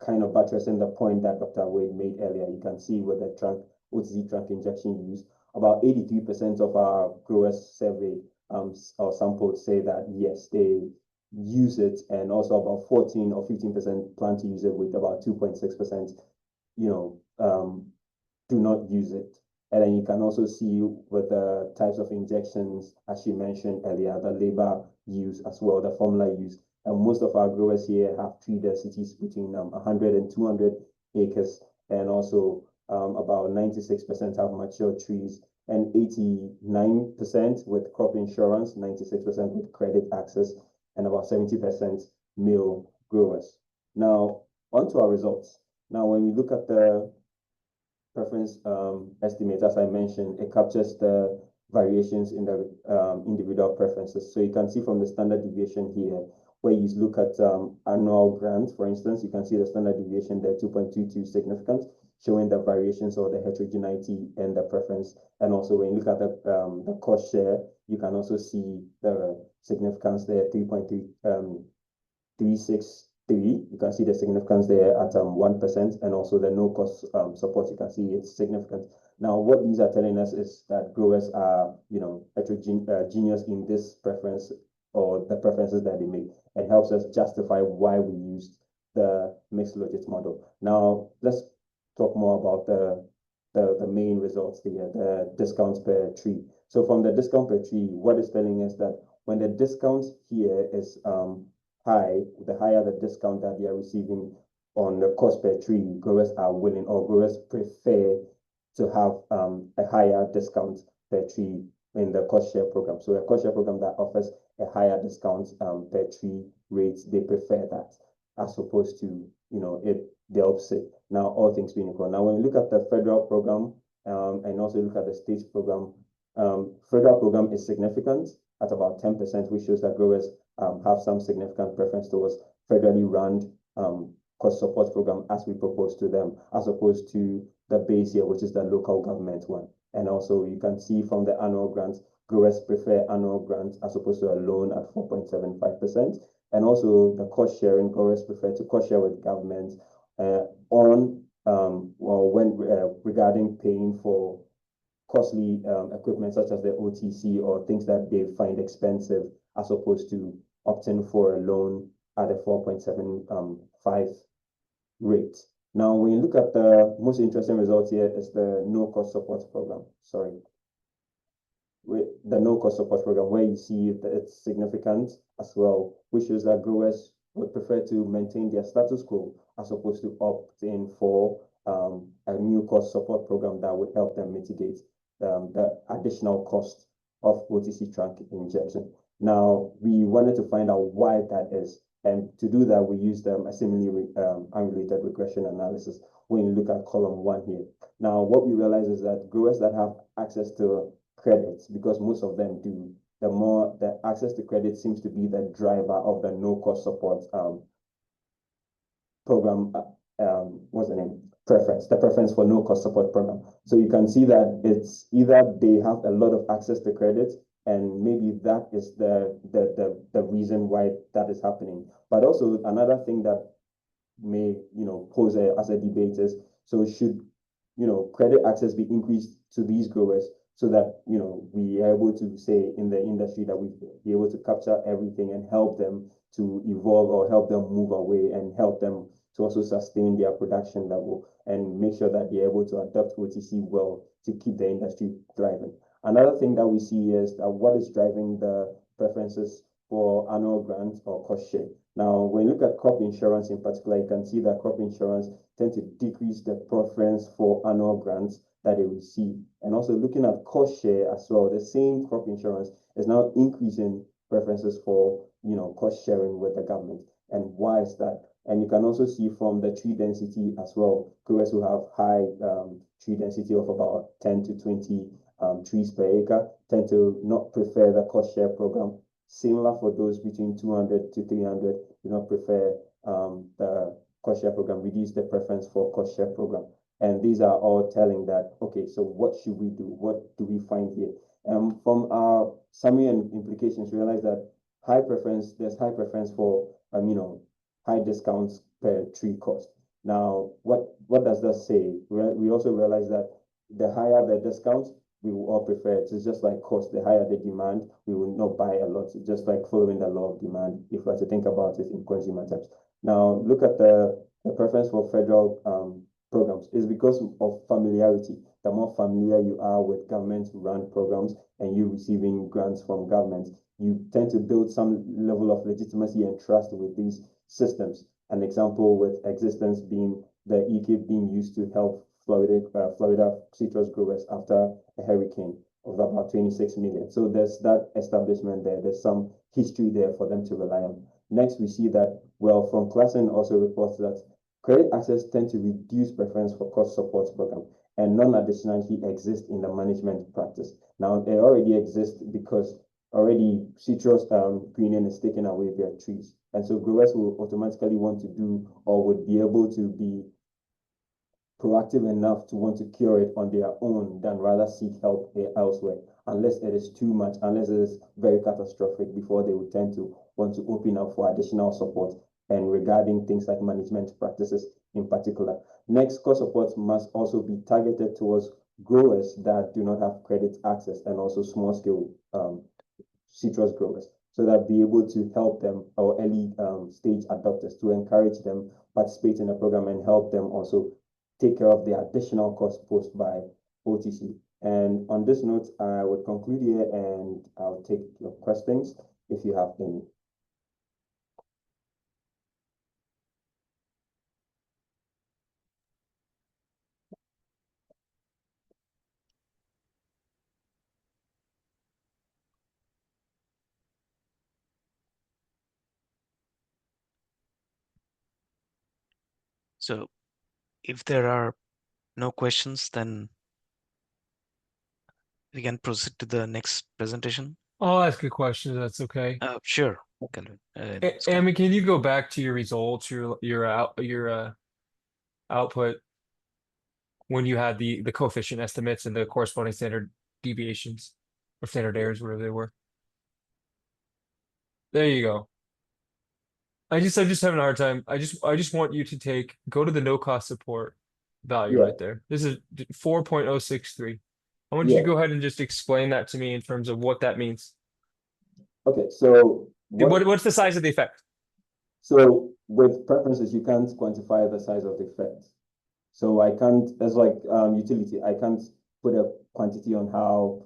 kind of buttressing the point that Dr. Wade made earlier. You can see with the OTC trunk injection use, about 83% of our growers surveyed or sampled say that yes, they use it, and also about 14 or 15% plan to use it, with about 2.6%, do not use it. And then you can also see with the types of injections, as you mentioned earlier, the labor use as well, the formula use. And most of our growers here have tree densities between 100 and 200 acres, and also about 96% have mature trees, and 89% with crop insurance, 96% with credit access, and about 70% male growers. Now, onto our results. Now, when we look at the preference estimate, as I mentioned, it captures the variations in the individual preferences. So you can see from the standard deviation here, where you look at annual grants, for instance, you can see the standard deviation there, 2.22 significant, showing the variations or the heterogeneity and the preference. And also when you look at the cost share, you can also see the significance there, 3.363. You can see the significance there at 1%, and also the no cost support, you can see it's significant. Now, what these are telling us is that growers are, heterogeneous in this preference or the preferences that they make. It helps us justify why we used the mixed logit model. Now, let's talk more about the main results here, the discounts per tree. So from the discount per tree, what it's telling us that when the discount here is high, the higher the discount that they are receiving on the cost per tree, growers are willing, or growers prefer to have a higher discount per tree in the cost share program. So a cost share program that offers a higher discount per tree rates, they prefer that as opposed to, the opposite. Now, all things being equal. Now, when you look at the federal program and also look at the state program, federal program is significant at about 10%, which shows that growers have some significant preference towards federally run cost support program as we propose to them, as opposed to the base here, which is the local government one. And also you can see from the annual grants, growers prefer annual grants as opposed to a loan at 4.75%. And also the cost sharing, growers prefer to cost share with governments regarding paying for costly equipment such as the OTC or things that they find expensive, as opposed to opting for a loan at a 4.75 rate. Now, when you look at the most interesting results here is the no cost support program. The no cost support program, where you see that it's significant as well, which shows that growers would prefer to maintain their status quo as opposed to opt in for a new cost support program that would help them mitigate the additional cost of OTC trunk injection. Now, we wanted to find out why that is. And to do that, we used a seemingly unrelated regression analysis when you look at column 1 here. Now, what we realize is that growers that have access to credits, because most of them do, the more the access to credit seems to be the driver of the no cost support program. What's the name? The preference for no cost support program. So you can see that it's either they have a lot of access to credit, and maybe that is the reason why that is happening. But also another thing that may pose as a debate is, so should credit access be increased to these growers so that we are able to say in the industry that we be able to capture everything and help them to evolve, or help them move away, and help them to also sustain their production level and make sure that they're able to adopt OTC well to keep the industry thriving. Another thing that we see is that what is driving the preferences for annual grants or cost share. Now, when you look at crop insurance in particular, you can see that crop insurance tend to decrease the preference for annual grants that they receive. And also looking at cost share as well, the same crop insurance is now increasing preferences for cost sharing with the government. And why is that? And you can also see from the tree density as well, growers who have high tree density of about 10 to 20 trees per acre tend to not prefer the cost share program. Similar for those between 200 to 300, do not prefer the cost share program, reduce the preference for cost share program. And these are all telling that, okay, so what should we do? What do we find here? From our summary and implications, we realize that there's high preference for high discounts per tree cost. Now, what does that say? We also realize that the higher the discounts, we will all prefer it. It's just like cost. The higher the demand, we will not buy a lot. It's just like following the law of demand, if we are to think about it in consumer terms. Now, look at the preference for federal programs. It's because of familiarity. The more familiar you are with government-run programs and you receiving grants from governments, you tend to build some level of legitimacy and trust with these systems. An example with existence being the EK being used to help Florida citrus growers after a hurricane of about 26 million. So there's that establishment there. There's some history there for them to rely on. Next, we see that, well, from Klassen also reports that credit access tend to reduce preference for cost support program, and none additionally exist in the management practice. Now, they already exist because already citrus greening is taking away their trees. And so growers will automatically want to do, or would be able to be proactive enough to want to cure it on their own than rather seek help elsewhere, unless it is too much, unless it is very catastrophic, before they would tend to want to open up for additional support, and regarding things like management practices in particular. Next, cost support must also be targeted towards growers that do not have credit access, and also small scale citrus growers. so that be able to help them, our early stage adopters, to encourage them participate in the program and help them also take care of the additional cost posed by OTC. And on this note, I would conclude here and I'll take your questions if you have any. So if there are no questions, then we can proceed to the next presentation. I'll ask a question if that's okay. Sure, Calvin. Scott. Amy, can you go back to your results, your output when you had the coefficient estimates and the corresponding standard deviations or standard errors, whatever they were? There you go. I'm just having a hard time. I just want you to go to the no cost support value Yeah. right there. This is 4.063. I want you Yeah. to go ahead and just explain that to me in terms of what that means. Okay, so What's the size of the effect? So with preferences, you can't quantify the size of the effect. So I can't, as like utility, I can't put a quantity on how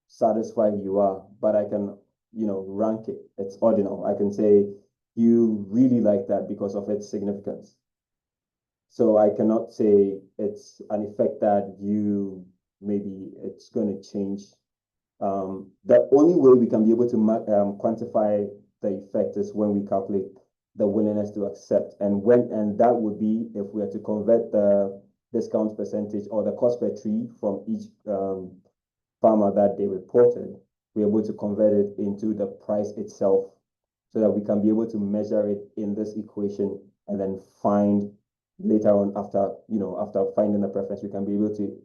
satisfied you are, but I can, rank it. It's ordinal. I can say you really like that because of its significance. So I cannot say it's an effect that maybe it's going to change. The only way we can be able to quantify the effect is when we calculate the willingness to accept, and that would be if we are to convert the discount percentage or the cost per tree from each farmer that they reported, we're able to convert it into the price itself, so that we can be able to measure it in this equation and then find later on after finding the preference, we can be able to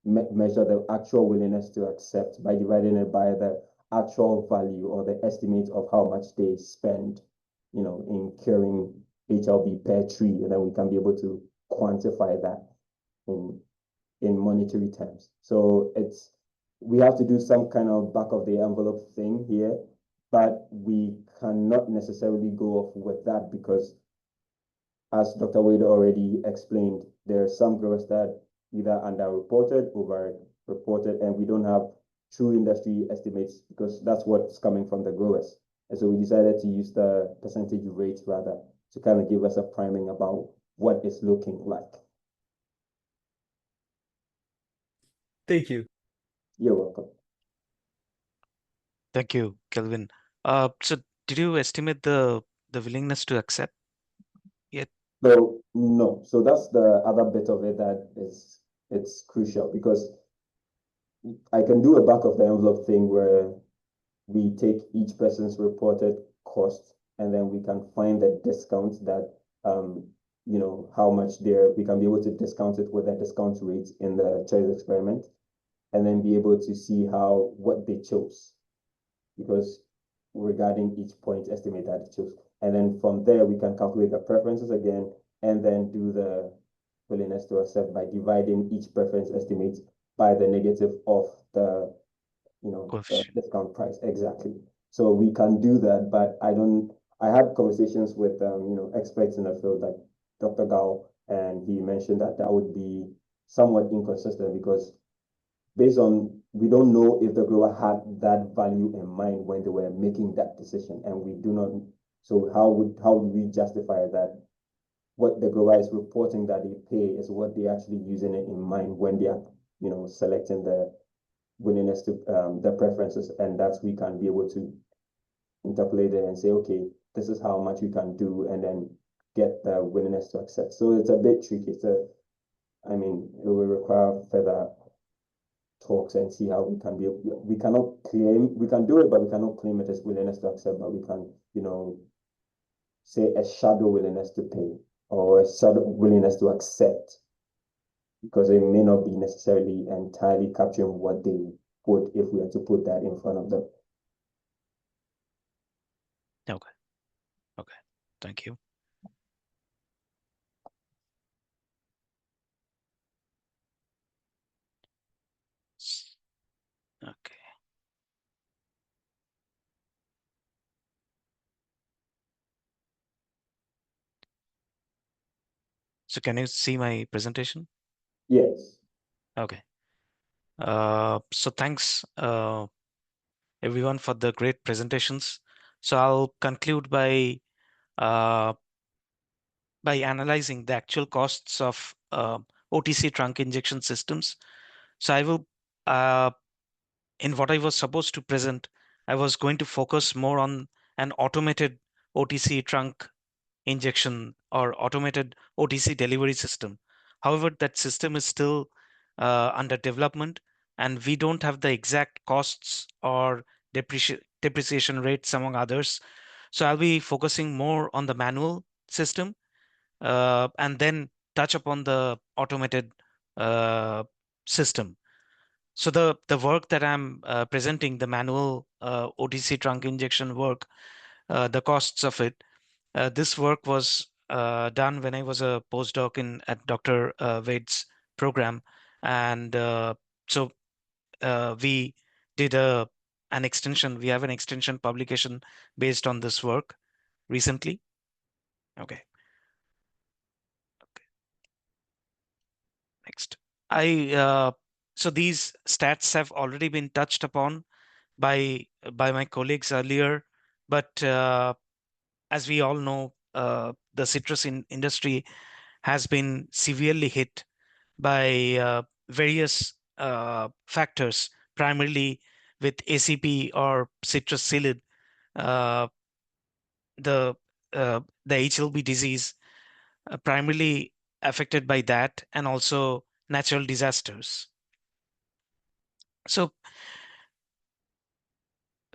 measure the actual willingness to accept by dividing it by the actual value or the estimate of how much they spend, in curing HLB per tree, and then we can be able to quantify that in monetary terms. So we have to do some kind of back of the envelope thing here, but we cannot necessarily go off with that because, as Dr. Wade already explained, there are some growers that either underreported, overreported, and we don't have true industry estimates because that's what's coming from the growers. And so we decided to use the percentage rate rather to kind of give us a priming about what it's looking like. Thank you. You're welcome. Thank you, Kelvin. So did you estimate the willingness to accept yet? So no, so that's the other bit of it that it's crucial because I can do a back of the envelope thing where we take each person's reported cost and then we can find the discount that how much we can be able to discount it with the discount rate in the choice experiment, and then be able to see what they chose, because regarding each point estimate that they chose. And then from there, we can calculate the preferences again, and then do the willingness to accept by dividing each preference estimate by the negative of the discount price. Exactly. So we can do that, but I had conversations with experts in the field like Dr. Gao, and he mentioned that would be somewhat inconsistent because we don't know if the grower had that value in mind when they were making that decision, and we do not. So how would we justify that what the grower is reporting that they pay is what they actually using it in mind when they are selecting the willingness to the preferences, and we can be able to interpolate it and say, okay, this is how much we can do, and then get the willingness to accept. So it's a bit tricky. It will require further talks and see how we can we cannot claim, we can do it, but we cannot claim it as willingness to accept, but we can, say a shadow willingness to pay or a shadow willingness to accept, because it may not be necessarily entirely capturing what they would if we had to put that in front of them. Okay, thank you. Okay. So can you see my presentation? Yes. Okay. So thanks everyone for the great presentations. So I'll conclude by analyzing the actual costs of OTC trunk injection systems. So I will, in what I was supposed to present, I was going to focus more on an automated OTC trunk injection or automated OTC delivery system. However, that system is still under development, and we don't have the exact costs or depreciation rates, among others. So I'll be focusing more on the manual system and then touch upon the automated system. So the work that I'm presenting, the manual OTC trunk injection work, the costs of it, this work was done when I was a postdoc at Dr. Wade's program, and so we did an extension. We have an extension publication based on this work recently. Okay. Next. So these stats have already been touched upon by my colleagues earlier, but as we all know, the citrus industry has been severely hit by various factors, primarily with ACP or citrus psyllid, uh, the HLB disease, primarily affected by that, and also natural disasters. So,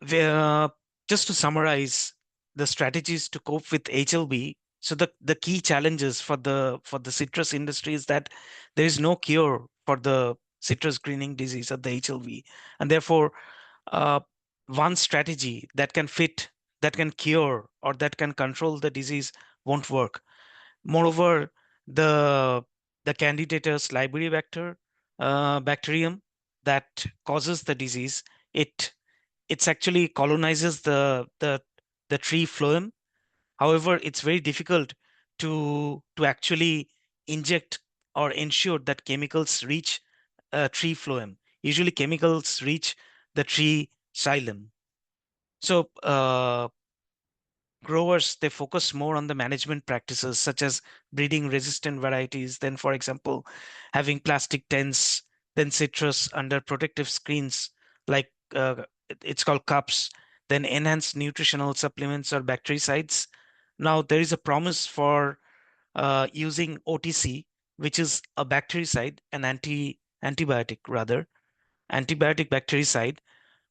just to summarize the strategies to cope with HLB, so the key challenges for the citrus industry is that there is no cure for the citrus greening disease of the HLB, and therefore one strategy that can fit, that can cure, or that can control the disease won't work. Moreover, the Candidatus liberi vector bacterium that causes the disease, it's actually colonizes the tree phloem. However, it's very difficult to actually inject or ensure that chemicals reach tree phloem. Usually chemicals reach the tree xylem. So growers, they focus more on the management practices such as breeding resistant varieties, then for example having plastic tents, then citrus under protective screens like it's called cups, then enhanced nutritional supplements or bactericides. Now there is a promise for using OTC, which is a bactericide, an antibiotic rather, antibiotic bactericide,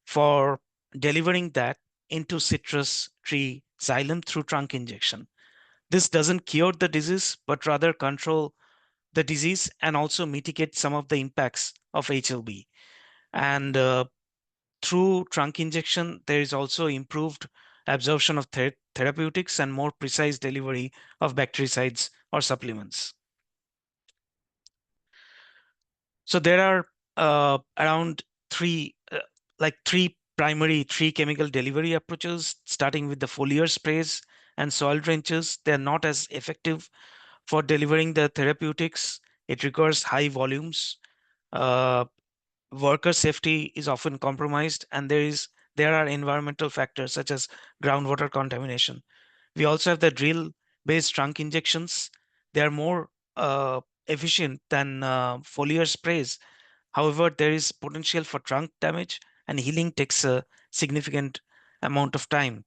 for delivering that into citrus tree xylem through trunk injection. This doesn't cure the disease, but rather control the disease and also mitigate some of the impacts of HLB. And through trunk injection, there is also improved absorption of therapeutics and more precise delivery of bactericides or supplements. So there are around three primary chemical delivery approaches, starting with the foliar sprays and soil drenches. They're not as effective for delivering the therapeutics. It requires high volumes. Worker safety is often compromised, and there are environmental factors such as groundwater contamination. We also have the drill-based trunk injections. They are more efficient than foliar sprays. However, there is potential for trunk damage, and healing takes a significant amount of time.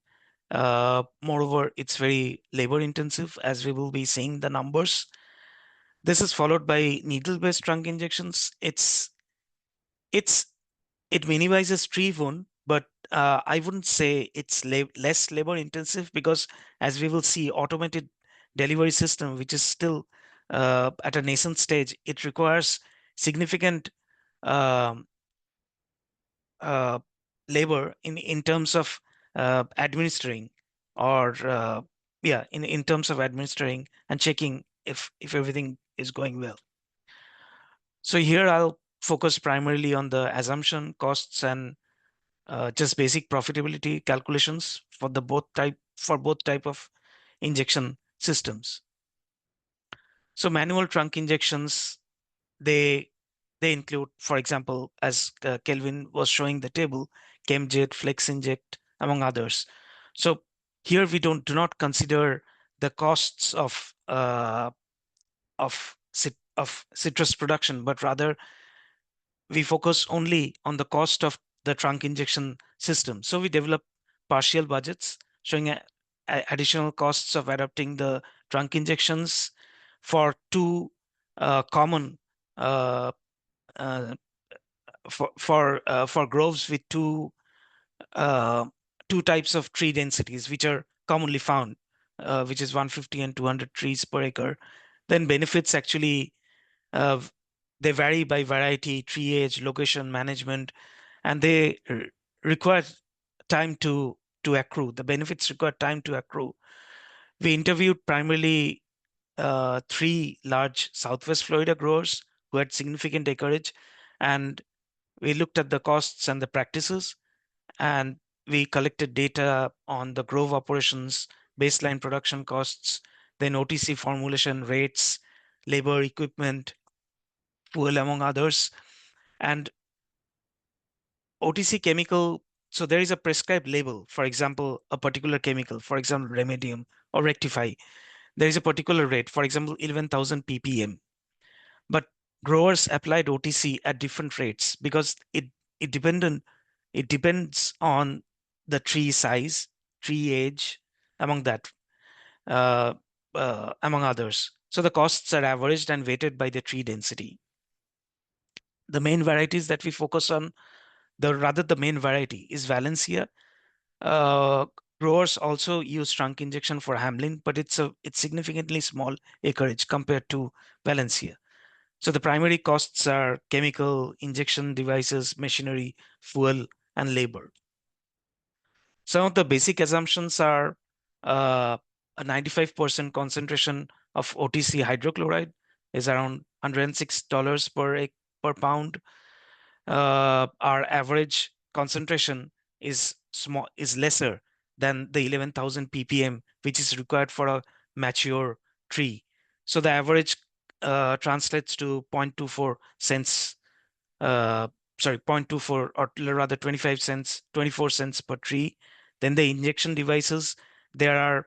Moreover, it's very labor intensive, as we will be seeing the numbers. This is followed by needle-based trunk injections. It minimizes tree wound, but I wouldn't say it's less labor intensive, because as we will see, automated delivery system, which is still at a nascent stage, it requires significant um, labor in terms of administering, or in terms of administering and checking if everything is going well. So here I'll focus primarily on the assumption, costs, and just basic profitability calculations for both type of injection systems. So manual trunk injections, they include, for example, as Kelvin was showing the table, ChemJet, Flex Inject, among others. So here we do not consider the costs of citrus production, but rather we focus only on the cost of the trunk injection system. So we develop partial budgets showing additional costs of adapting the trunk injections for two common uh, uh, for groves with two types of tree densities which are commonly found, which is 150 and 200 trees per acre. Then benefits actually they vary by variety, tree age, location, management, and they require time to accrue. The benefits require time to accrue. We interviewed primarily 3 large Southwest Florida growers who had significant acreage, and we looked at the costs and the practices, and we collected data on the grove operations, baseline production costs, then OTC formulation rates, labor, equipment, fuel, among others. And OTC chemical, so there is a prescribed label, for example, a particular chemical, for example, Remedium or Rectify. There is a particular rate, for example, 11,000 ppm. But growers applied OTC at different rates because it depends on the tree size, tree age, among others. So the costs are averaged and weighted by the tree density. The main varieties that we focus on, the main variety is Valencia. Growers also use trunk injection for Hamlin, but it's significantly small acreage compared to Valencia. So the primary costs are chemical, injection devices, machinery, fuel, and labor. Some of the basic assumptions are a 95% concentration of OTC hydrochloride is around $106 per pound. Our average concentration is lesser than the 11,000 ppm, which is required for a mature tree. So the average translates to 0.24 cents, 0.24 or rather 24 cents per tree. Then the injection devices, there are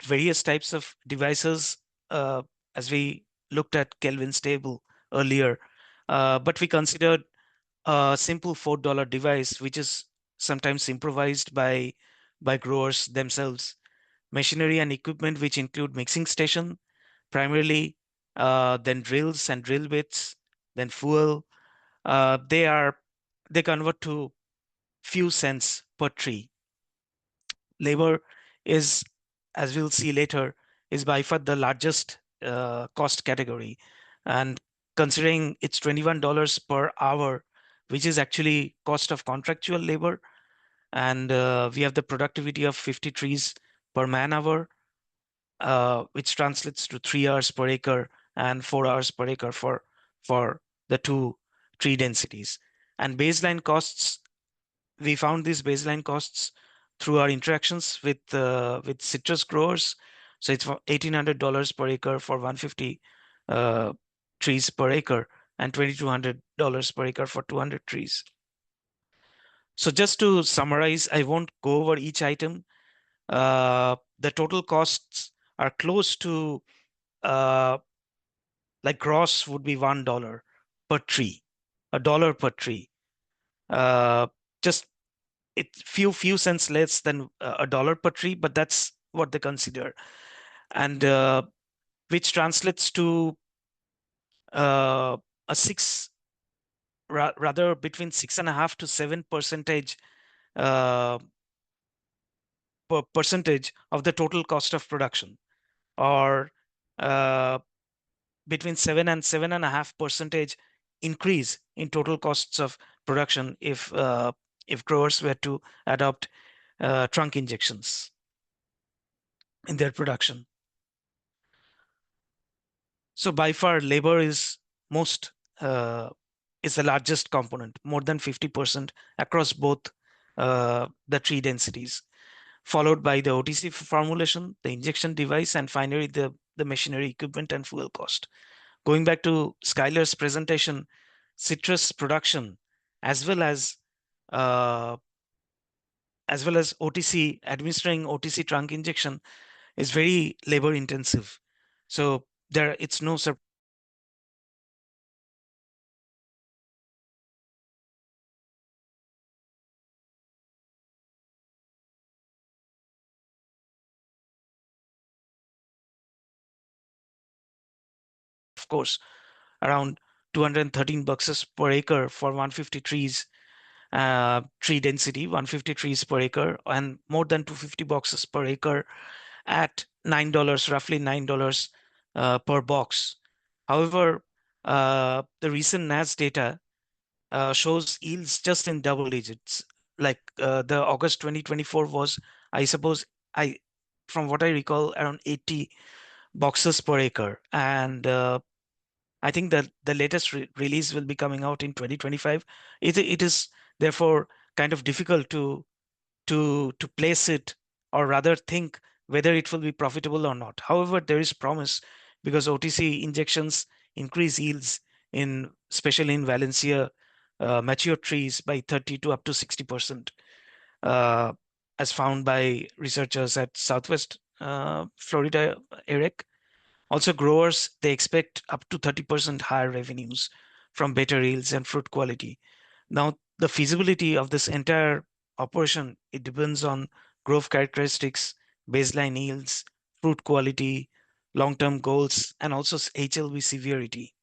various types of devices, as we looked at Kelvin's table earlier, but we considered a simple $4 device, which is sometimes improvised by growers themselves. Machinery and equipment, which include mixing station, primarily, then drills and drill bits, then fuel. They convert to few cents per tree. Labor is, as we'll see later, is by far the largest cost category, and considering it's $21 per hour, which is actually cost of contractual labor, and we have the productivity of 50 trees per man hour, which translates to 3 hours per acre and 4 hours per acre for the two tree densities. And baseline costs, we found these baseline costs through our interactions with citrus growers. So it's for $1,800 per acre for 150 trees per acre, and $2,200 per acre for 200 trees. So just to summarize, I won't go over each item. The total costs are close to, like gross would be $1 per tree, $1 per tree. Just few cents less than $1 per tree, but that's what they consider, and which translates to a rather between 6.5 to 7% percentage of the total cost of production, or between 7 and 7.5% increase in total costs of production if growers were to adopt trunk injections in their production. So by far, labor is the largest component, more than 50% across both the tree densities, followed by the OTC formulation, the injection device, and finally the the machinery, equipment, and fuel cost. Going back to Skylar's presentation, citrus production as well as OTC, administering OTC trunk injection is very labor intensive. So it's no surprise. Of course, around 213 bucks per acre for 150 trees, tree density, 150 trees per acre, and more than 250 boxes per acre at $9, roughly $9 per box. However, the recent NAS data shows yields just in double digits. Like the August 2024 was, I suppose, from what I recall, around 80 boxes per acre. And I think that the latest release will be coming out in 2025. It is therefore kind of difficult to place it, or rather think whether it will be profitable or not. However, there is promise because OTC injections increase yields in, especially in Valencia, mature trees by 30 to up to 60%, as found by researchers at Southwest Florida, Eric. Also, growers, they expect up to 30% higher revenues from better yields and fruit quality. Now, the feasibility of this entire operation, it depends on growth characteristics, baseline yields, fruit quality, long-term goals, and also HLV severity.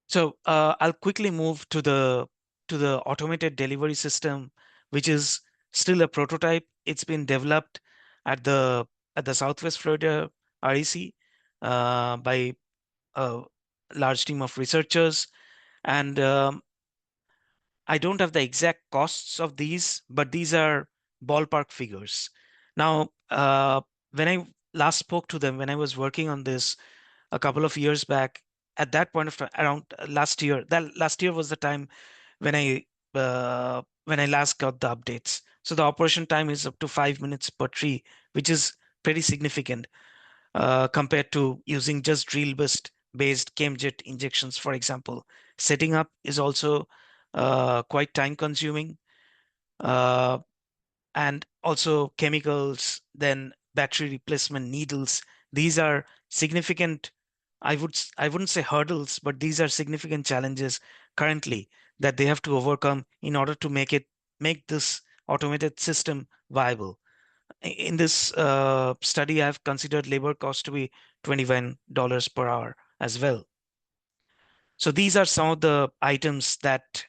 So I'll quickly move to the automated delivery system, which is still a prototype. It's been developed at the Southwest Florida REC by a large team of researchers, and I don't have the exact costs of these, but these are ballpark figures. Now, when I last spoke to them, when I was working on this a couple of years back, at that point of time, around last year, that last year was the time when I last got the updates. So the operation time is up to 5 minutes per tree, which is pretty significant compared to using just drill based chemjet injections, for example. Setting up is also quite time consuming, and also chemicals, then battery replacement needles. These are significant, I wouldn't say hurdles, but these are significant challenges currently that they have to overcome in order to make this automated system viable. In this study, I've considered labor cost to be $21 per hour as well. So these are some of the items that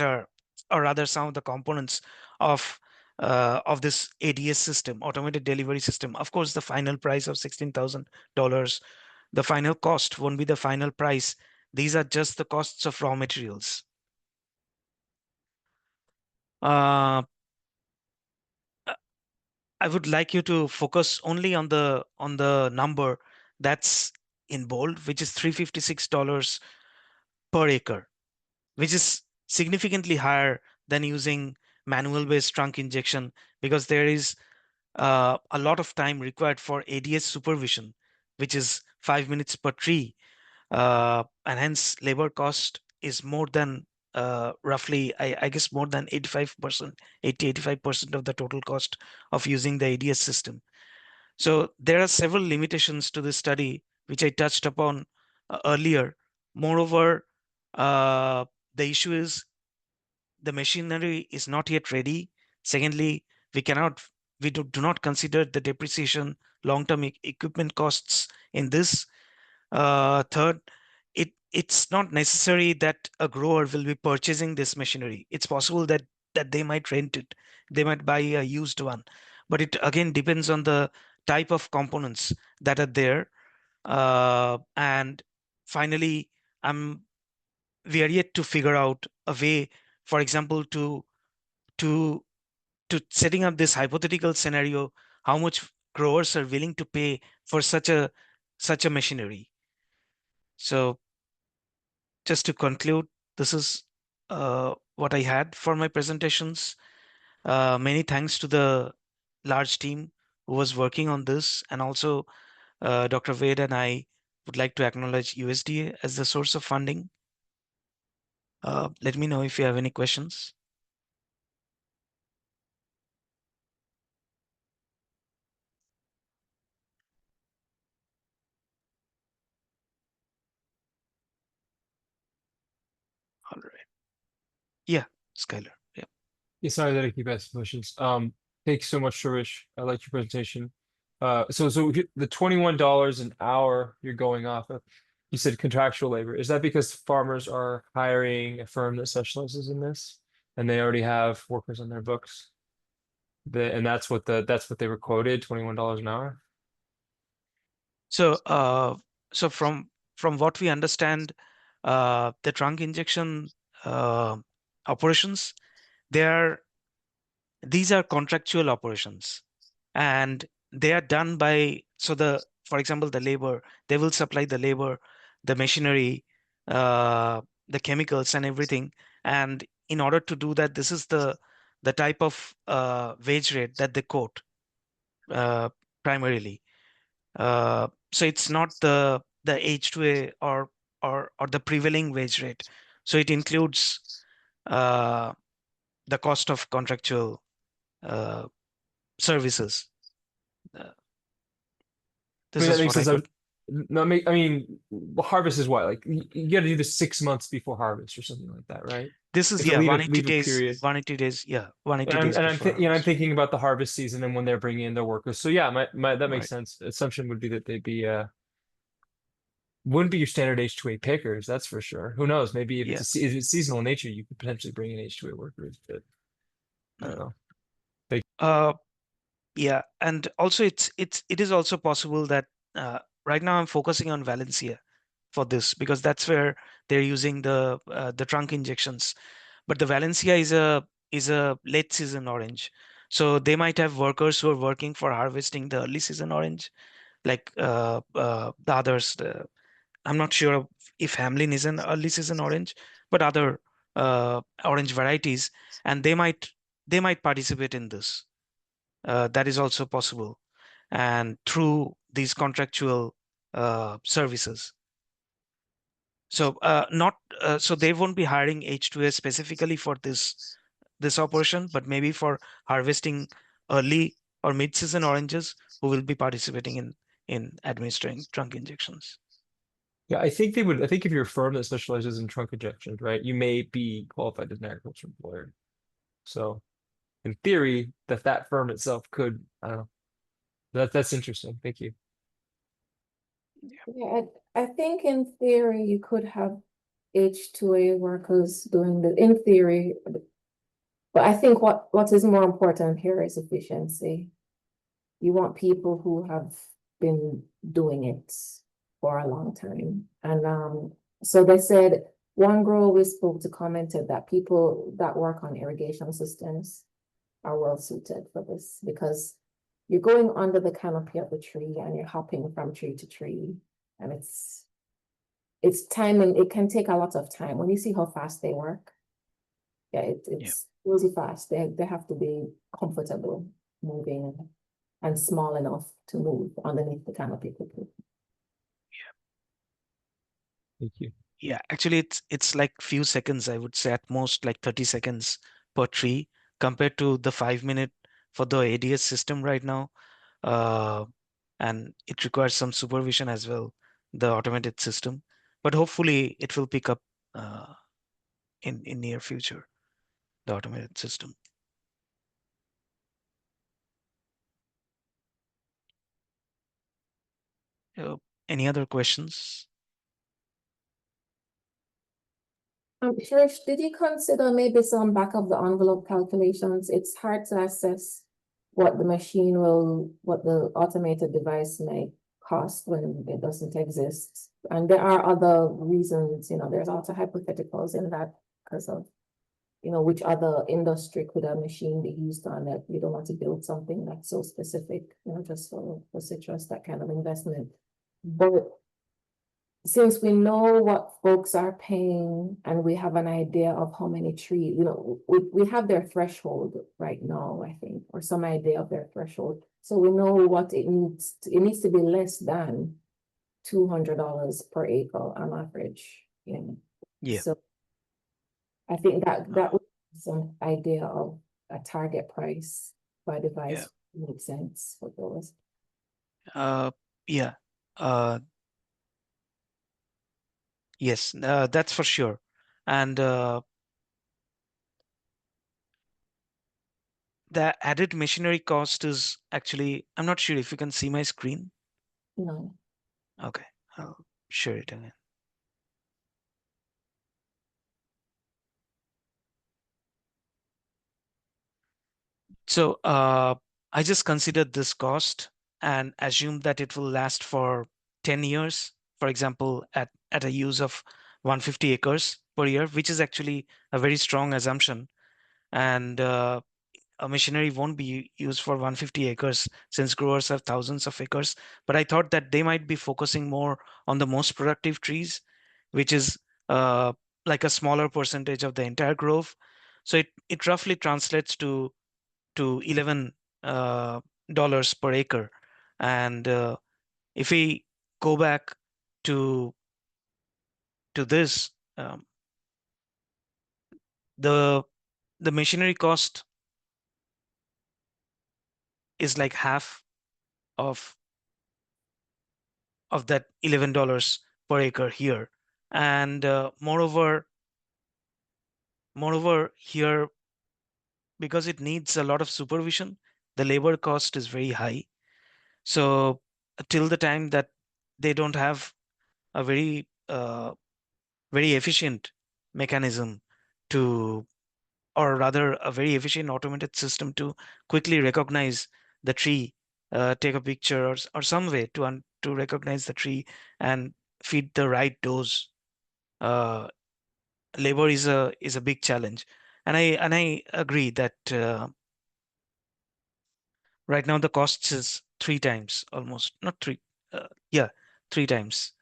are, or rather some of the components of this ADS system, automated delivery system. Of course, the final price of $16,000, the final cost won't be the final price. These are just the costs of raw materials. I would like you to focus only on the number that's in bold, which is $356 per acre, which is significantly higher than using manual-based trunk injection, because there is a lot of time required for ADS supervision, which is 5 minutes per tree, and hence labor cost is more than roughly, I guess, more than 85%, 85% of the total cost of using the ADS system. So there are several limitations to this study, which I touched upon earlier. Moreover, the issue is the machinery is not yet ready. Secondly, we do not consider the depreciation, long-term equipment costs in this. Third, it's not necessary that a grower will be purchasing this machinery. It's possible that they might rent it, they might buy a used one, but it again depends on the type of components that are there. And finally, we are yet to figure out a way, for example, to setting up this hypothetical scenario, how much growers are willing to pay for such a machinery. So just to conclude, this is what I had for my presentations. Many thanks to the large team who was working on this, and also Dr. Wade and I would like to acknowledge USDA as the source of funding. Let me know if you have any questions. All right. Yeah, Skylar. Yeah. Yeah, sorry that I keep asking questions. Thanks so much, Sharish. I liked your presentation. So the $21 an hour you're going off of, you said contractual labor. Is that because farmers are hiring a firm that specializes in this, and they already have workers on their books? And that's what they were quoted, $21 an hour? So, so from what we understand, the trunk injection operations, these are contractual operations, and they are done by, for example, the labor, they will supply the labor, the machinery, the chemicals and everything. And in order to do that, this is the type of wage rate that they quote primarily. So it's not the H2A or the prevailing wage rate. So it includes the cost of contractual services. Uh, I this mean, that is makes what I sense. could. I mean, harvest is what? Like you got to do this 6 months before harvest or something like that, right? This is, You have to yeah, leave a period. 180 days. Yeah, 180 And days before I'm harvest. thinking about the harvest season and when they're bringing in their workers. So yeah, that makes Right. sense. Assumption would be that they'd be wouldn't be your standard H2A pickers, that's for sure. Who knows? Maybe if Yeah. if it's seasonal in nature, you could potentially bring in H2A workers, but I don't know. Yeah, and also it is also possible that right now I'm focusing on Valencia for this because that's where they're using the trunk injections. But the Valencia is a late season orange, so they might have workers who are working for harvesting the early season orange, like the others. I'm not sure if Hamlin is an early season orange, but other orange varieties, and they might participate in this. That is also possible, and through these contractual services. So not so they won't be hiring H2A specifically for this operation, but maybe for harvesting early or mid-season oranges who will be participating in administering trunk injections. Yeah, I think they would. I think if you're a firm that specializes in trunk injections, right, you may be qualified as an agriculture employer. So, in theory, that firm itself could. I don't know. That's interesting. Thank you. Yeah, I think in theory you could have H2A workers doing in theory, but I think what is more important here is efficiency. You want people who have been doing it for a long time. And so they said one grower we spoke to commented that people that work on irrigation systems are well suited for this because you're going under the canopy of the tree and you're hopping from tree to tree, and it's time, and it can take a lot of time. When you see how fast they work, yeah, it's really fast. They have to be comfortable moving and small enough to move underneath the canopy quickly. Thank you. Yeah, actually it's like few seconds, I would say at most like 30 seconds per tree compared to the 5 minute for the ADS system right now. And it requires some supervision as well, the automated system, but hopefully it will pick up in near future, the automated system. Any other questions? Shirish, did you consider maybe some back of the envelope calculations? It's hard to assess what the automated device may cost when it doesn't exist. And there are other reasons, there's also hypotheticals in that because of, which other industry could a machine be used on that you don't want to build something that's so specific, just for citrus, that kind of investment. But since we know what folks are paying and we have an idea of how many trees, we have their threshold right now, I think, or some idea of their threshold. So we know what it needs to be less than $200 per acre on average. Yeah. So I think that would be some idea of a target price by device makes sense for those. Yeah. Yes, that's for sure. And the added machinery cost is actually, I'm not sure if you can see my screen. No. Okay, I'll share it again. So I just considered this cost and assumed that it will last for 10 years, for example, at a use of 150 acres per year, which is actually a very strong assumption. And a machinery won't be used for 150 acres since growers have thousands of acres. But I thought that they might be focusing more on the most productive trees, which is like a smaller percentage of the entire grove. So it roughly translates to $11 per acre. And if we go back to this, the machinery cost is like half of that $11 per acre here. And moreover here, because it needs a lot of supervision, the labor cost is very high. So till the time that they don't have a very efficient mechanism to, or rather a very efficient automated system to quickly recognize the tree, take a picture or some way to recognize the tree and feed the right dose. Labor is a big challenge, and I agree that right now the cost is 3 times almost, not three, yeah, 3 times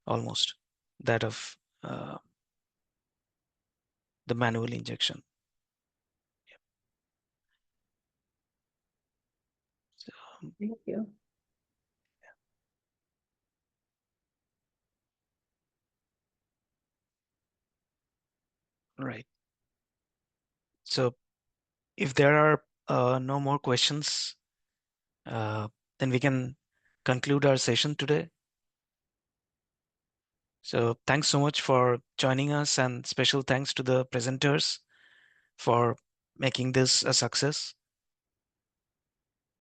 almost that of the manual injection. So, Thank you. right. So if there are no more questions, then we can conclude our session today. So thanks so much for joining us, and special thanks to the presenters for making this a success.